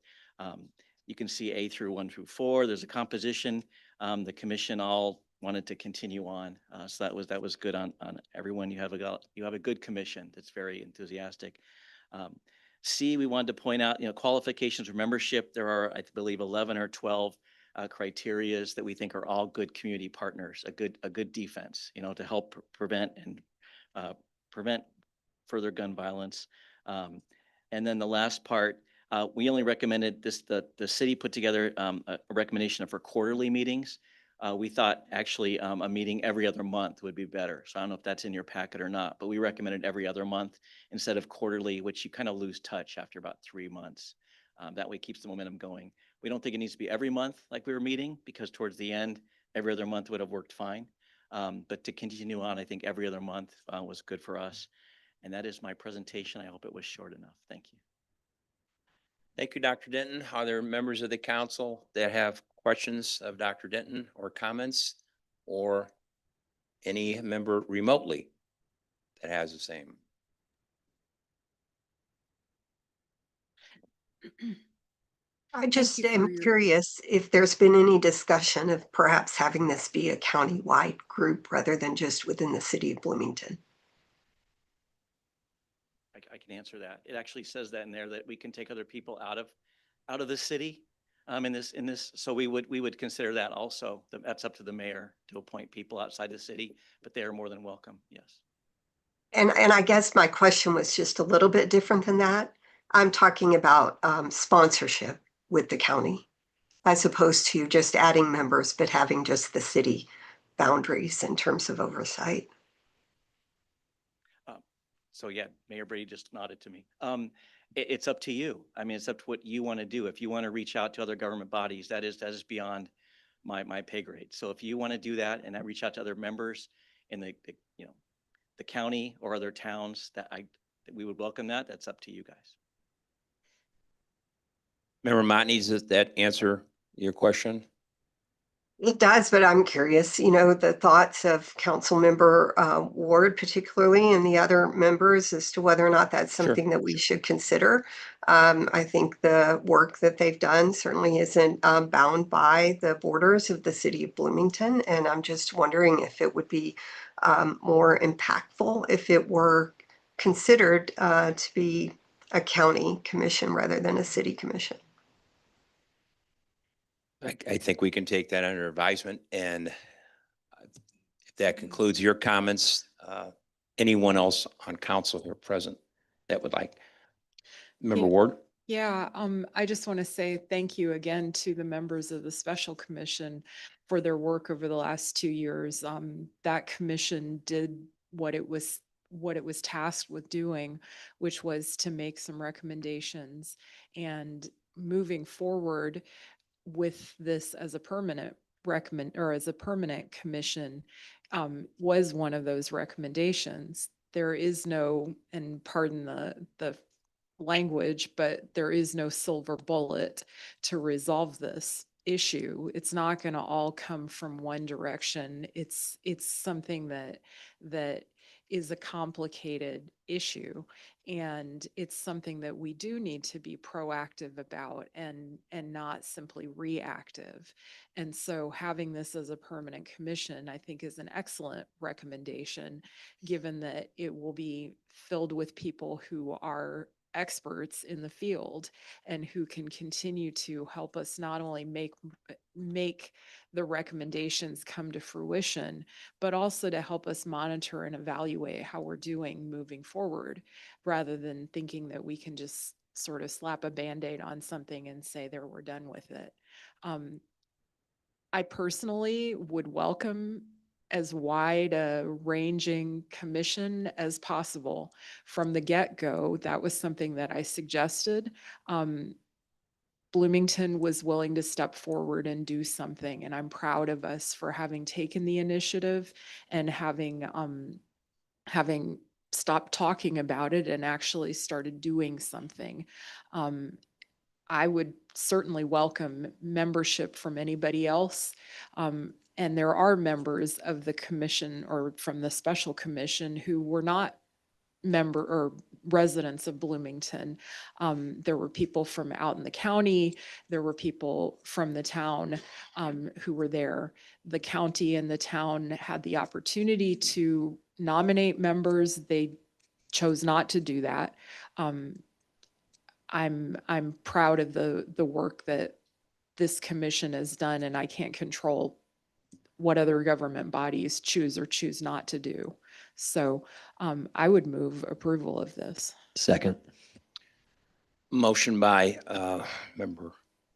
You can see A through 1 through 4. There's a composition. The commission all wanted to continue on, so that was good on everyone. You have a good commission that's very enthusiastic. C, we wanted to point out, you know, qualifications for membership. There are, I believe, 11 or 12 criterias that we think are all good community partners, a good defense, you know, to help prevent further gun violence. And then the last part, we only recommended this, the city put together a recommendation for quarterly meetings. We thought actually a meeting every other month would be better. So I don't know if that's in your packet or not, but we recommended every other month instead of quarterly, which you kind of lose touch after about 3 months. That way it keeps the momentum going. We don't think it needs to be every month like we were meeting because towards the end, every other month would have worked fine. But to continue on, I think every other month was good for us. And that is my presentation. I hope it was short enough. Thank you. Thank you, Dr. Denton. Are there members of the council that have questions of Dr. Denton or comments, or any member remotely that has the same? I just you for am your- curious if there's been any discussion of perhaps having this be a county-wide group rather than just within the city of Bloomington. I can answer that. It actually says that in there that we can take other people out of the city in this. So we would consider that also. That's up to the mayor to appoint people outside the city, but they are more than welcome. Yes. And I guess my question was just a little bit different than that. I'm talking about sponsorship with the county. as opposed to just adding members, but having just the city boundaries in terms of oversight. So yeah, Mayor Brady just nodded to me. It's up to you. I mean, it's up to what you want to do. If you want to reach out to other government bodies, that is beyond my pay grade. So if you want to do that and reach out to other members in the county or other towns, that we would welcome that. That's up to you guys. Member Motney, does that answer your question? It does, but I'm curious, the thoughts of Councilmember Ward particularly and the other members as to whether or not that's Sure. something that we should consider. I think the work that they've done certainly isn't bound by the borders of the city of Bloomington. And I'm just wondering if it would be more impactful if it were considered to be a county commission rather than a city commission. I think we can take that under advisement, and if that concludes your comments, anyone else on council here present that would like? Member Yeah. Ward? Yeah, I just want to say thank you again to the members of the Special Commission for their work over the last 2 years. That commission did what it was tasked with doing, which was to make some recommendations. And moving forward with this as a permanent commission, was one of those recommendations. There is no, and pardon the language, but there is no silver bullet to resolve this issue. It's not going to all come from one direction. It's something that is a complicated issue, and it's something that we do need to be proactive about and not simply reactive. And so having this as a permanent commission, I think, is an excellent recommendation, given that it will be filled with people who are experts in the field and who can continue to help us not only make the recommendations come to fruition, but also to help us monitor and evaluate how we're doing moving forward, rather than thinking that we can just sort of slap a Band-Aid on something and say, there, we're done with it. I personally would welcome as wide a ranging commission as possible from the get-go. That was something that I suggested. Bloomington was willing to step forward and do something, and I'm proud of us for having taken the initiative and having stopped talking about it and actually started doing something. I would certainly welcome membership from anybody else. And there are members of the commission or from the special commission who were not member or residents of Bloomington. There were people from out in the county. There were people from the town who were there. The county and the town had the opportunity to nominate members. They chose not to do that. I'm proud of the work that this commission has done, and I can't control what other government bodies choose or choose not to do. So I would move approval of this. Second. Motion by Member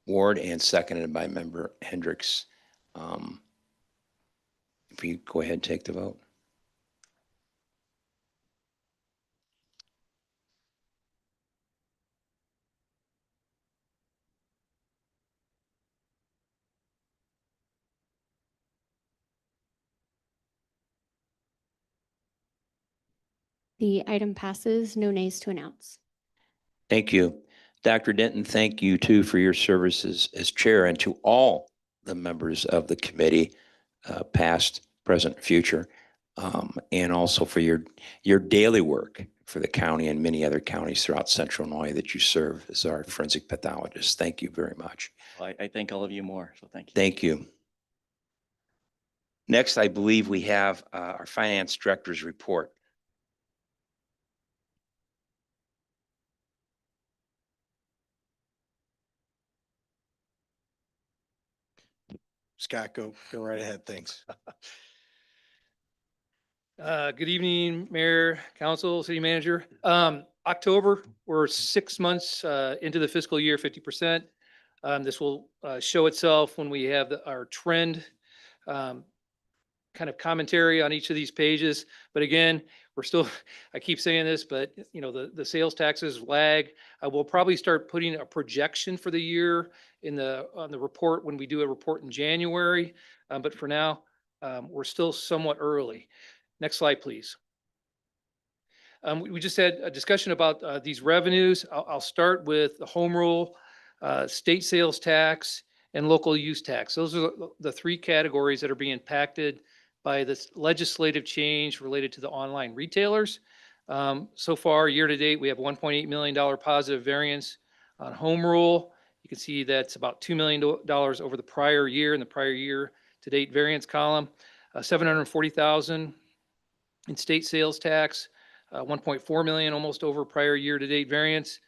Ward and seconded by Member Hendricks. If you go ahead and take the vote. The item passes, no nays to announce. Thank you. Dr. Denton, thank you too for your services as chair, and to all the members of the committee, past, present, future, and also for your daily work for the county and many other counties throughout Central Illinois that you serve as our forensic pathologist. Thank you very much. I thank all of you more, so thank you. Thank you. Next, I believe we have our finance director's report. Scott, go right ahead. Thanks. Good evening, Mayor, Council, City Manager. October, we're 6 months into the fiscal year, 50%. This will show itself when we have our trend um, kind of commentary on each of these pages. But again, we're still, I keep saying this, but you know, the sales taxes lag. We'll probably start putting a projection for the year on the report when we do a report in January. But for now, we're still somewhat early. Next slide, please. We just had a discussion about these revenues. I'll start with the home rule, state sales tax, and local use tax. Those are the three categories that are being impacted by this legislative change related to the online retailers. So far, year to date, we have $1.8 million positive variance on home rule. You can see that's about $2 million over the prior year in the prior year to date variance column, 740,000 in state sales tax, 1.4 million almost over prior year to date variance.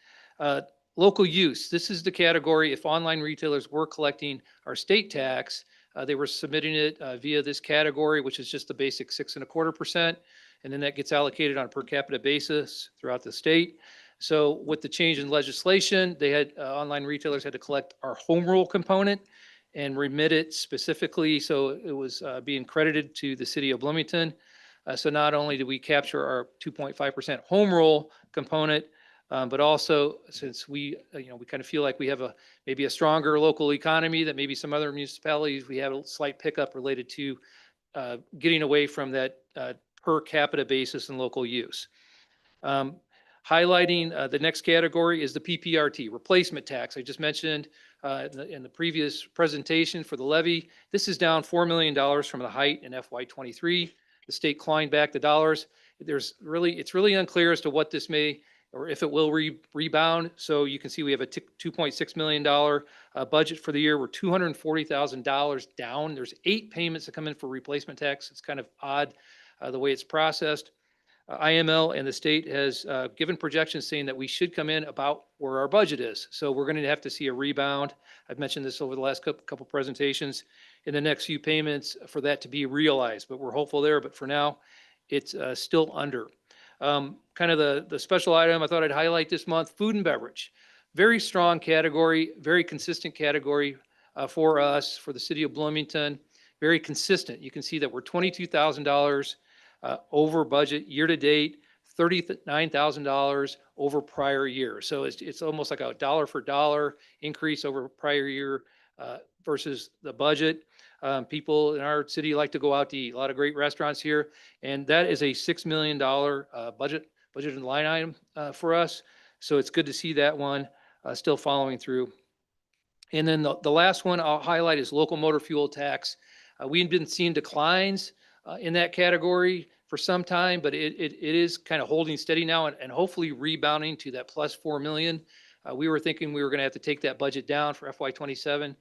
Local use, this is the category if online retailers were collecting our state tax, they were submitting it via this category, which is just the basic 6.25%. And then that gets allocated on a per capita basis throughout the state. So with the change in legislation, they had online retailers had to collect our home rule component and remit it specifically. So it was being credited to the city of Bloomington. So not only do we capture our 2.5% home rule component, but also since we kind of feel like we have maybe a stronger local economy that maybe some other municipalities, we have a slight pickup related to getting away from that per capita basis in local use. Highlighting the next category is the PPRT, replacement tax. I just mentioned in the previous presentation for the levy. This is down $4 million from the height in FY23. The state clawing back the dollars. It's really unclear as to what this may, or if it will rebound. So you can see we have a $2.6 million budget for the year. We're $240,000 down. There's 8 payments that come in for replacement tax. It's kind of odd the way it's processed. IML and the state has given projections saying that we should come in about where our budget is. So we're going to have to see a rebound. I've mentioned this over the last couple presentations in the next few payments for that to be realized, but we're hopeful there. But for now, it's still under. Kind of the special item I thought I'd highlight this month, food and beverage. Very strong category, very consistent category for us, for the city of Bloomington. Very consistent. You can see that we're $22,000 over budget year to date, $39,000 over prior year. So it's almost like a dollar for dollar increase over prior year versus the budget. People in our city like to go out to eat. A lot of great restaurants here, and that is a $6 million budget and line item for us. So it's good to see that one still following through. And then the last one I'll highlight is local motor fuel tax. We've been seeing declines in that category for some time, but it is kind of holding steady now and hopefully rebounding to that plus 4 million. We were thinking we were going to have to take that budget down for FY27,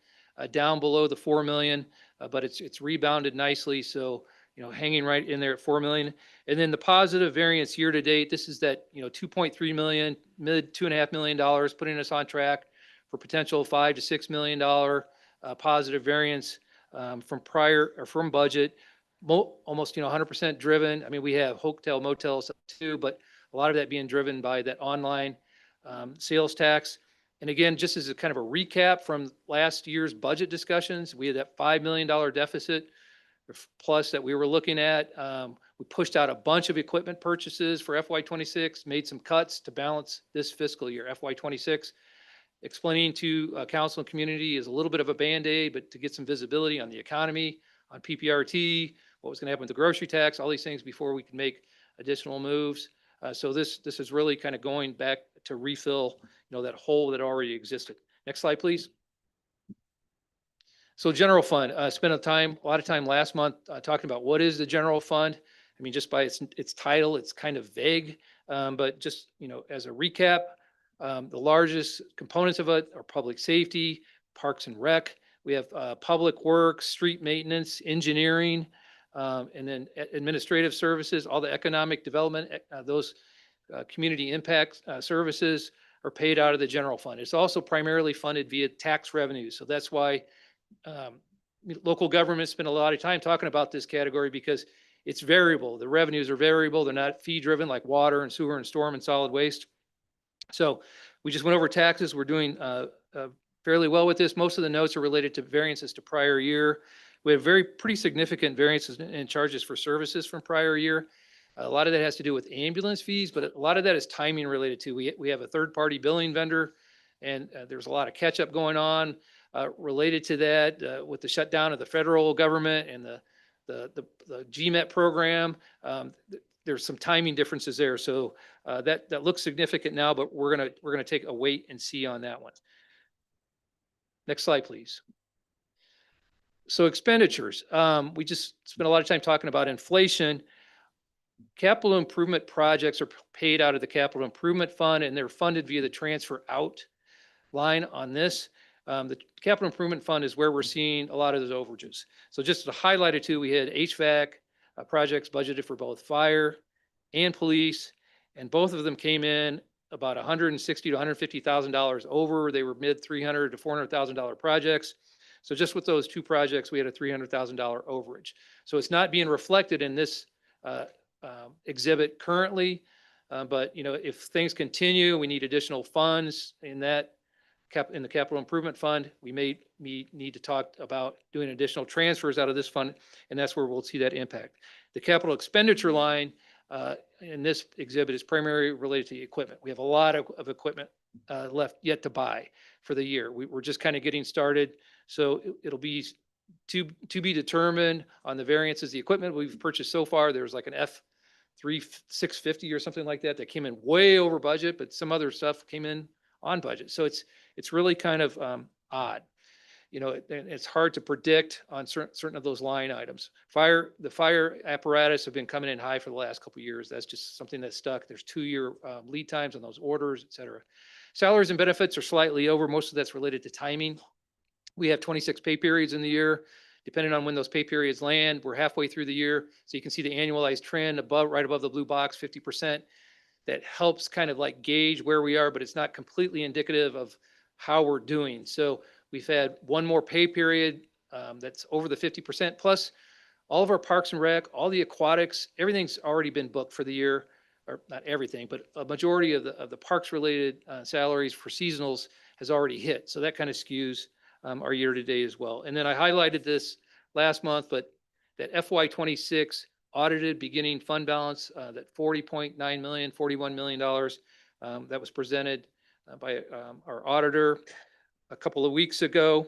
down below the 4 million, but it's rebounded nicely. So, hanging right in there at 4 million. And then the positive variance year to date, this is that, 2.3 million, mid $2.5 million, putting us on track for potential $5 to $6 million positive variance from budget. Almost 100% driven. I mean, we have hotel motels too, but a lot of that being driven by that online sales tax. And again, just as a kind of a recap from last year's budget discussions, we had that $5 million deficit plus that we were looking at. We pushed out a bunch of equipment purchases for FY26, made some cuts to balance this fiscal year, FY26. Explaining to council and community is a little bit of a Band-Aid, but to get some visibility on the economy, on PPRT, what was going to happen with the grocery tax, all these things before we can make additional moves. So this is really kind of going back to refill, that hole that already existed. Next slide, please. So general fund, spent a lot of time last month talking about what is the general fund. I mean, just by its title, it's kind of vague, but just, as a recap, the largest components of it are public safety, parks and rec. We have public works, street maintenance, engineering, and then administrative services, all the economic development, those community impact services are paid out of the general fund. It's also primarily funded via tax revenues. So that's why local governments spend a lot of time talking about this category because it's variable. The revenues are variable. They're not fee driven like water and sewer and storm and solid waste. So we just went over taxes. We're doing fairly well with this. Most of the notes are related to variances to prior year. We have pretty significant variances in charges for services from prior year. A lot of that has to do with ambulance fees, but a lot of that is timing related to, we have a third-party billing vendor, and there's a lot of catch-up going on related to that with the shutdown of the federal government and the GMET program. There's some timing differences there. So that looks significant now, but we're gonna take a wait and see on that one. Next slide, please. So expenditures, we just spent a lot of time talking about inflation. Capital improvement projects are paid out of the capital improvement fund, and they're funded via the transfer out line on this. The capital improvement fund is where we're seeing a lot of those overages. So just to highlight it too, we had HVAC projects budgeted for both fire and police, and both of them came in about $160,000 to $150,000 over. They were mid $300,000 to $400,000 projects. So just with those two projects, we had a $300,000 overage. So it's not being reflected in this exhibit currently, but if things continue, we need additional funds in that in the capital improvement fund. We may need to talk about doing additional transfers out of this fund, and that's where we'll see that impact. The capital expenditure line in this exhibit is primarily related to the equipment. We have a lot of equipment left yet to buy for the year. We're just kind of getting started, so it'll be to be determined on the variances. The equipment we've purchased so far, there's like an F650 or something like that came in way over budget, but some other stuff came in on budget. So it's really kind of odd. It's hard to predict on certain of those line items. The fire apparatus have been coming in high for the last couple of years. That's just something that's stuck. There's 2-year lead times on those orders, et cetera. Salaries and benefits are slightly over. Most of that's related to timing. We have 26 pay periods in the year. Depending on when those pay periods land, we're halfway through the year. So you can see the annualized trend right above the blue box, 50%. That helps kind of like gauge where we are, but it's not completely indicative of how we're doing. So we've had one more pay period that's over the 50%, plus all of our parks and rec, all the aquatics, everything's already been booked for the year, or not everything, but a majority of the parks related salaries for seasonals has already hit. So that kind of skews our year to date as well. And then I highlighted this last month, but that FY26 audited beginning fund balance, that $40.9 million, $41 million that was presented by our auditor a couple of weeks ago.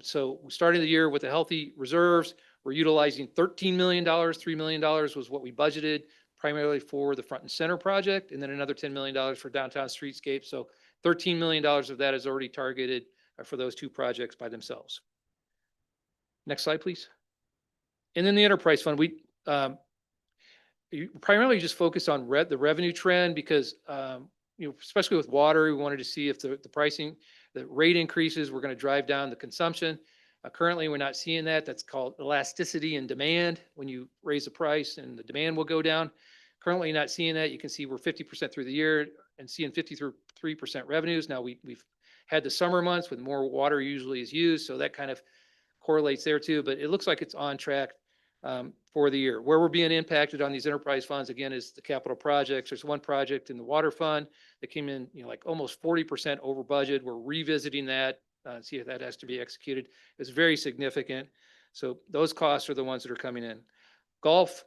So we're starting the year with a healthy reserves. We're utilizing $13 million. $3 million was what we budgeted primarily for the front and center project, and then another $10 million for downtown streetscape. So $13 million of that is already targeted for those two projects by themselves. Next slide, please. And then the enterprise fund, we primarily just focus on the revenue trend because, especially with water, we wanted to see if the pricing, the rate increases were going to drive down the consumption. Currently, we're not seeing that. That's called elasticity in demand. When you raise the price and the demand will go down. Currently, you're not seeing that. You can see we're 50% through the year and seeing 53% revenues. Now we've had the summer months when more water usually is used, so that kind of correlates there too. But it looks like it's on track for the year. Where we're being impacted on these enterprise funds, again, is the capital projects. There's one project in the water fund that came in, like almost 40% over budget. We're revisiting that, see if that has to be executed. It's very significant. So those costs are the ones that are coming in. Golf,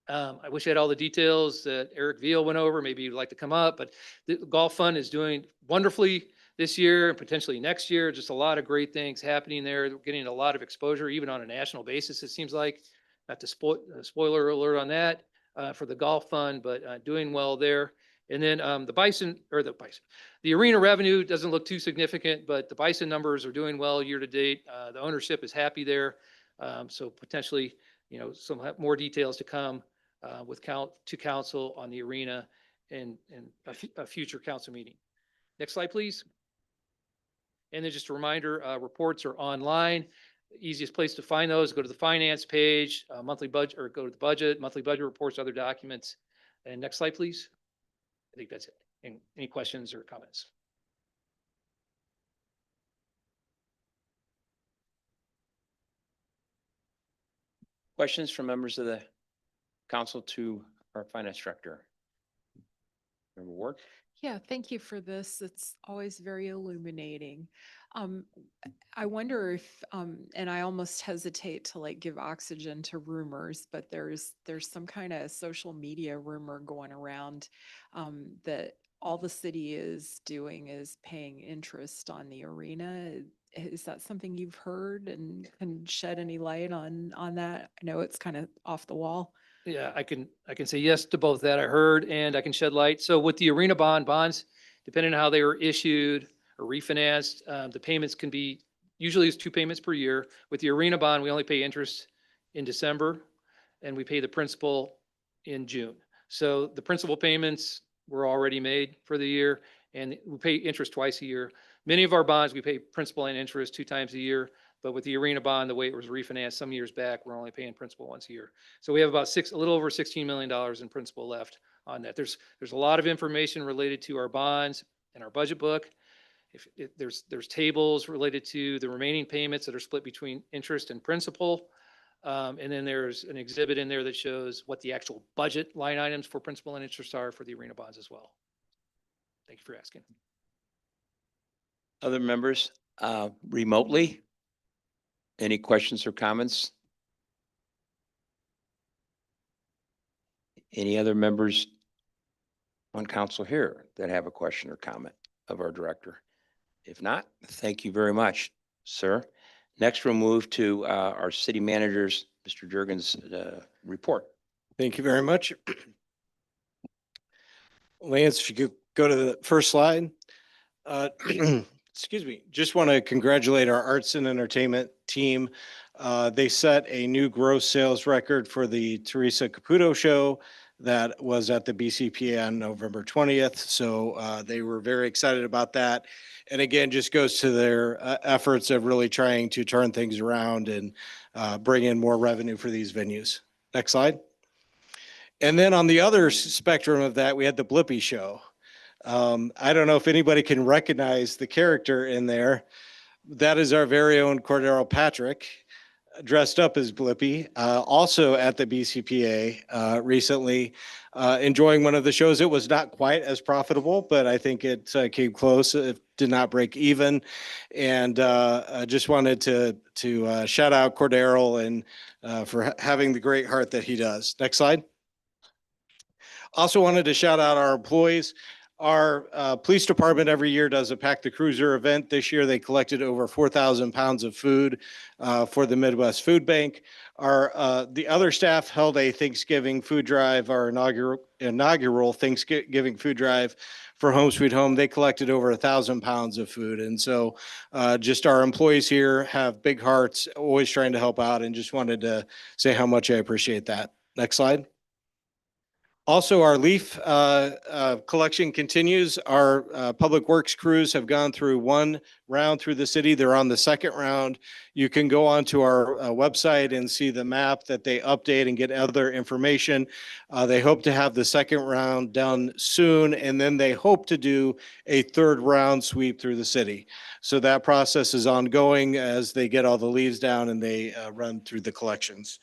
I wish I had all the details that Eric Veal went over. Maybe you'd like to come up, but the golf fund is doing wonderfully this year and potentially next year. Just a lot of great things happening there. We're getting a lot of exposure, even on a national basis, it seems like. Not to spoiler alert on that for the golf fund, but doing well there. And then the arena revenue doesn't look too significant, but the Bison numbers are doing well year to date. The ownership is happy there. So potentially, some more details to come to council on the arena and a future council meeting. Next slide, please. And then just a reminder, reports are online. The easiest place to find those, go to the finance page, monthly budget, or go to the budget, monthly budget reports, other documents. And next slide, please. I think that's it. Any questions or comments? Questions from members of the council to our finance director? Member Ward? Yeah, thank you for this. It's always very illuminating. Um, I wonder if, and I almost hesitate to like give oxygen to rumors, but there's some kind of social media rumor going around that all the city is doing is paying interest on the arena. Is that something you've heard and can shed any light on that? I know it's kind of off the wall. Yeah, I can say yes to both that I heard and I can shed light. So with the arena bonds, depending on how they were issued or refinanced, the payments can be, usually it's 2 payments per year. With the arena bond, we only pay interest in December and we pay the principal in June. So the principal payments were already made for the year and we pay interest twice a year. Many of our bonds, we pay principal and interest 2 times a year. But with the arena bond, the way it was refinanced some years back, we're only paying principal once a year. So we have about a little over $16 million in principal left on that. There's a lot of information related to our bonds and our budget book. If there's tables related to the remaining payments that are split between interest and principal. And then there's an exhibit in there that shows what the actual budget line items for principal and interest are for the arena bonds as well. Thank you for asking. Other members, remotely? Any questions or comments? Any other members on council here that have a question or comment of our director? If not, thank you very much, sir. Next, we'll move to our city manager's, Mr. Jurgens' report. Thank you very much. Lance, if you could go to the first slide. Excuse me, just want to congratulate our arts and entertainment team. They set a new gross sales record for the Teresa Caputo show that was at the BCPA on November 20th. So they were very excited about that. And again, just goes to their efforts of really trying to turn things around and bring in more revenue for these venues. Next slide. And then on the other spectrum of that, we had the Blippi show. I don't know if anybody can recognize the character in there. That is our very own Cordero Patrick, dressed up as Blippi, also at the BCPA recently, enjoying one of the shows. It was not quite as profitable, but I think it came close. It did not break even. And I just wanted to shout out Cordero and for having the great heart that he does. Next slide. Also wanted to shout out our employees. Our police department every year does a Pack the Cruiser event. This year they collected over 4,000 pounds of food for the Midwest Food Bank. The other staff held a Thanksgiving food drive, our inaugural Thanksgiving food drive for Home Sweet Home. They collected over 1,000 pounds of food. And so just our employees here have big hearts, always trying to help out, and just wanted to say how much I appreciate that. Next slide. Also, our leaf collection continues. Our public works crews have gone through one round through the city. They're on the second round. You can go onto our website and see the map that they update and get other information. They hope to have the second round done soon, and then they hope to do a third round sweep through the city. So that process is ongoing as they get all the leaves down and they run through the collections.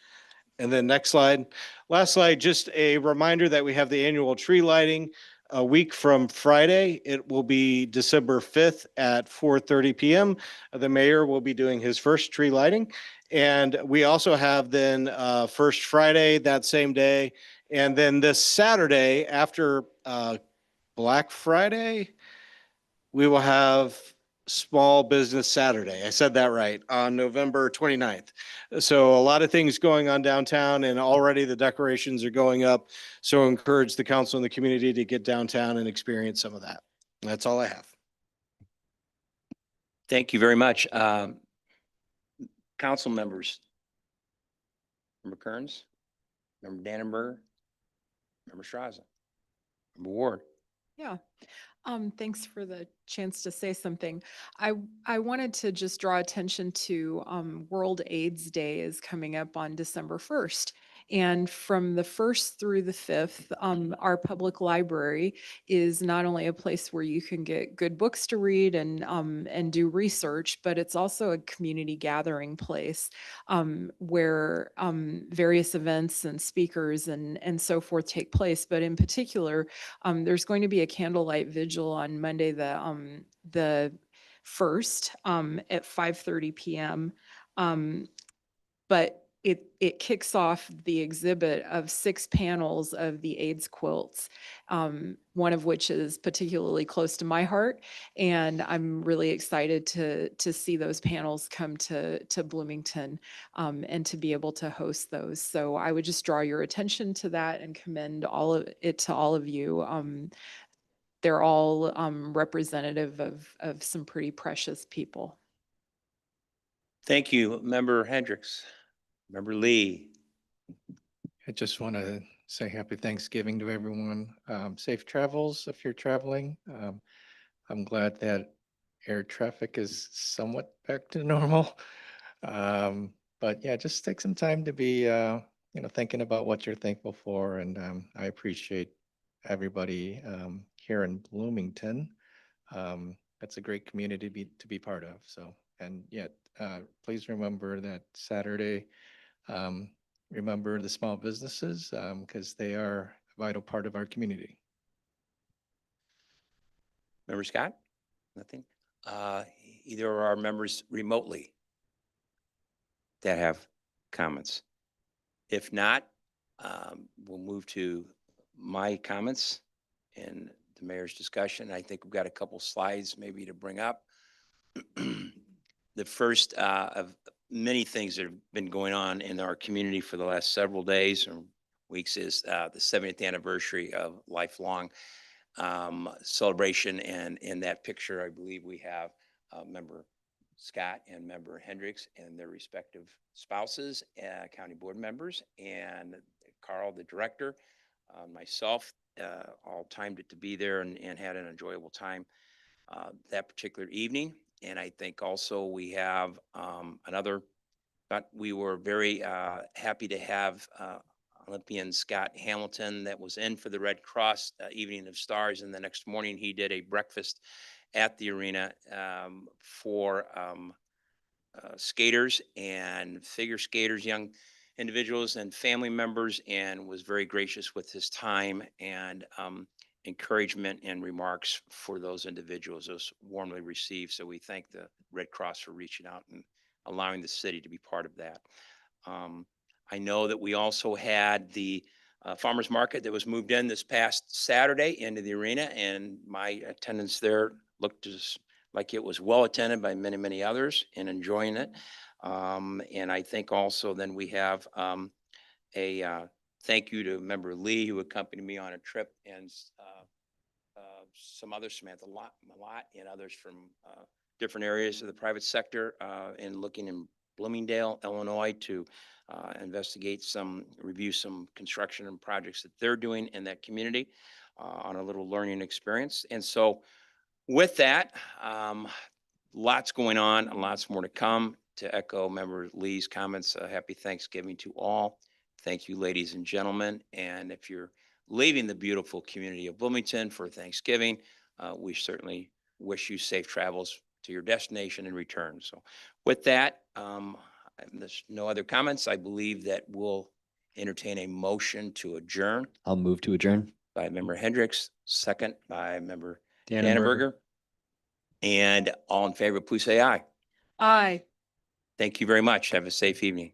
And then next slide. Last slide, just a reminder that we have the annual tree lighting a week from Friday. It will be December 5th at 4:30 p.m. The mayor will be doing his first tree lighting. And we also have then first Friday that same day. And then this Saturday after Black Friday, we will have Small Business Saturday. I said that right, on November 29th. So a lot of things going on downtown and already the decorations are going up. So encourage the council and the community to get downtown and experience some of that. That's all I have. Thank you very much. Council members. Member Kearns, Member Dannenberger, Member Straza, Member Ward. Yeah. Thanks for the chance to say something. I wanted to just draw attention to World AIDS Day is coming up on December 1st. And from the 1st through the 5th, our public library is not only a place where you can get good books to read and do research, but it's also a community gathering place where various events and speakers and so forth take place. But in particular, there's going to be a candlelight vigil on Monday, the 1st at 5:30 p.m. But it kicks off the exhibit of 6 panels of the AIDS quilts, one of which is particularly close to my heart. And I'm really excited to see those panels come to Bloomington and to be able to host those. So I would just draw your attention to that and commend all of it to all of you. They're all representative of some pretty precious people. Thank you, Member Hendricks. Member Lee. I just want to say happy Thanksgiving to everyone. Safe travels if you're traveling. I'm glad that air traffic is somewhat back to normal. But yeah, just take some time to be, thinking about what you're thankful for. And I appreciate everybody here in Bloomington. That's a great community to be part of. So, and yet, please remember that Saturday, remember the small businesses because they are a vital part of our community. Member Scott? Nothing? Either of our members remotely that have comments? If not, we'll move to my comments and the mayor's discussion. I think we've got a couple slides maybe to bring up. The first of many things that have been going on in our community for the last several days or weeks is the 70th anniversary of Lifelong celebration. And in that picture, I believe we have Member Scott and Member Hendricks and their respective spouses, county board members, and Carl, the director, myself, all timed it to be there and had an enjoyable time that particular evening. And I think also we have but we were very happy to have Olympian Scott Hamilton that was in for the Red Cross Evening of Stars. And the next morning he did a breakfast at the arena for skaters and figure skaters, young individuals and family members, and was very gracious with his time and encouragement and remarks for those individuals. It was warmly received. So we thank the Red Cross for reaching out and allowing the city to be part of that. I know that we also had the farmers market that was moved in this past Saturday into the arena, and my attendance there looked like it was well attended by many, many others and enjoying it. And I think also then we have a thank you to Member Lee, who accompanied me on a trip, and some others, Samantha Malott and others from different areas of the private sector and looking in Bloomingdale, Illinois to review some construction and projects that they're doing in that community on a little learning experience. And so with that, lots going on and lots more to come. To echo Member Lee's comments, happy Thanksgiving to all. Thank you, ladies and gentlemen. And if you're leaving the beautiful community of Bloomington for Thanksgiving, we certainly wish you safe travels to your destination and return. So with that, there's no other comments. I believe that we'll entertain a motion to adjourn. I'll move to adjourn. By Member Hendricks, second by Member Dannenberger. Dannenberger. And all in favor, please say aye. Aye. Thank you very much. Have a safe evening.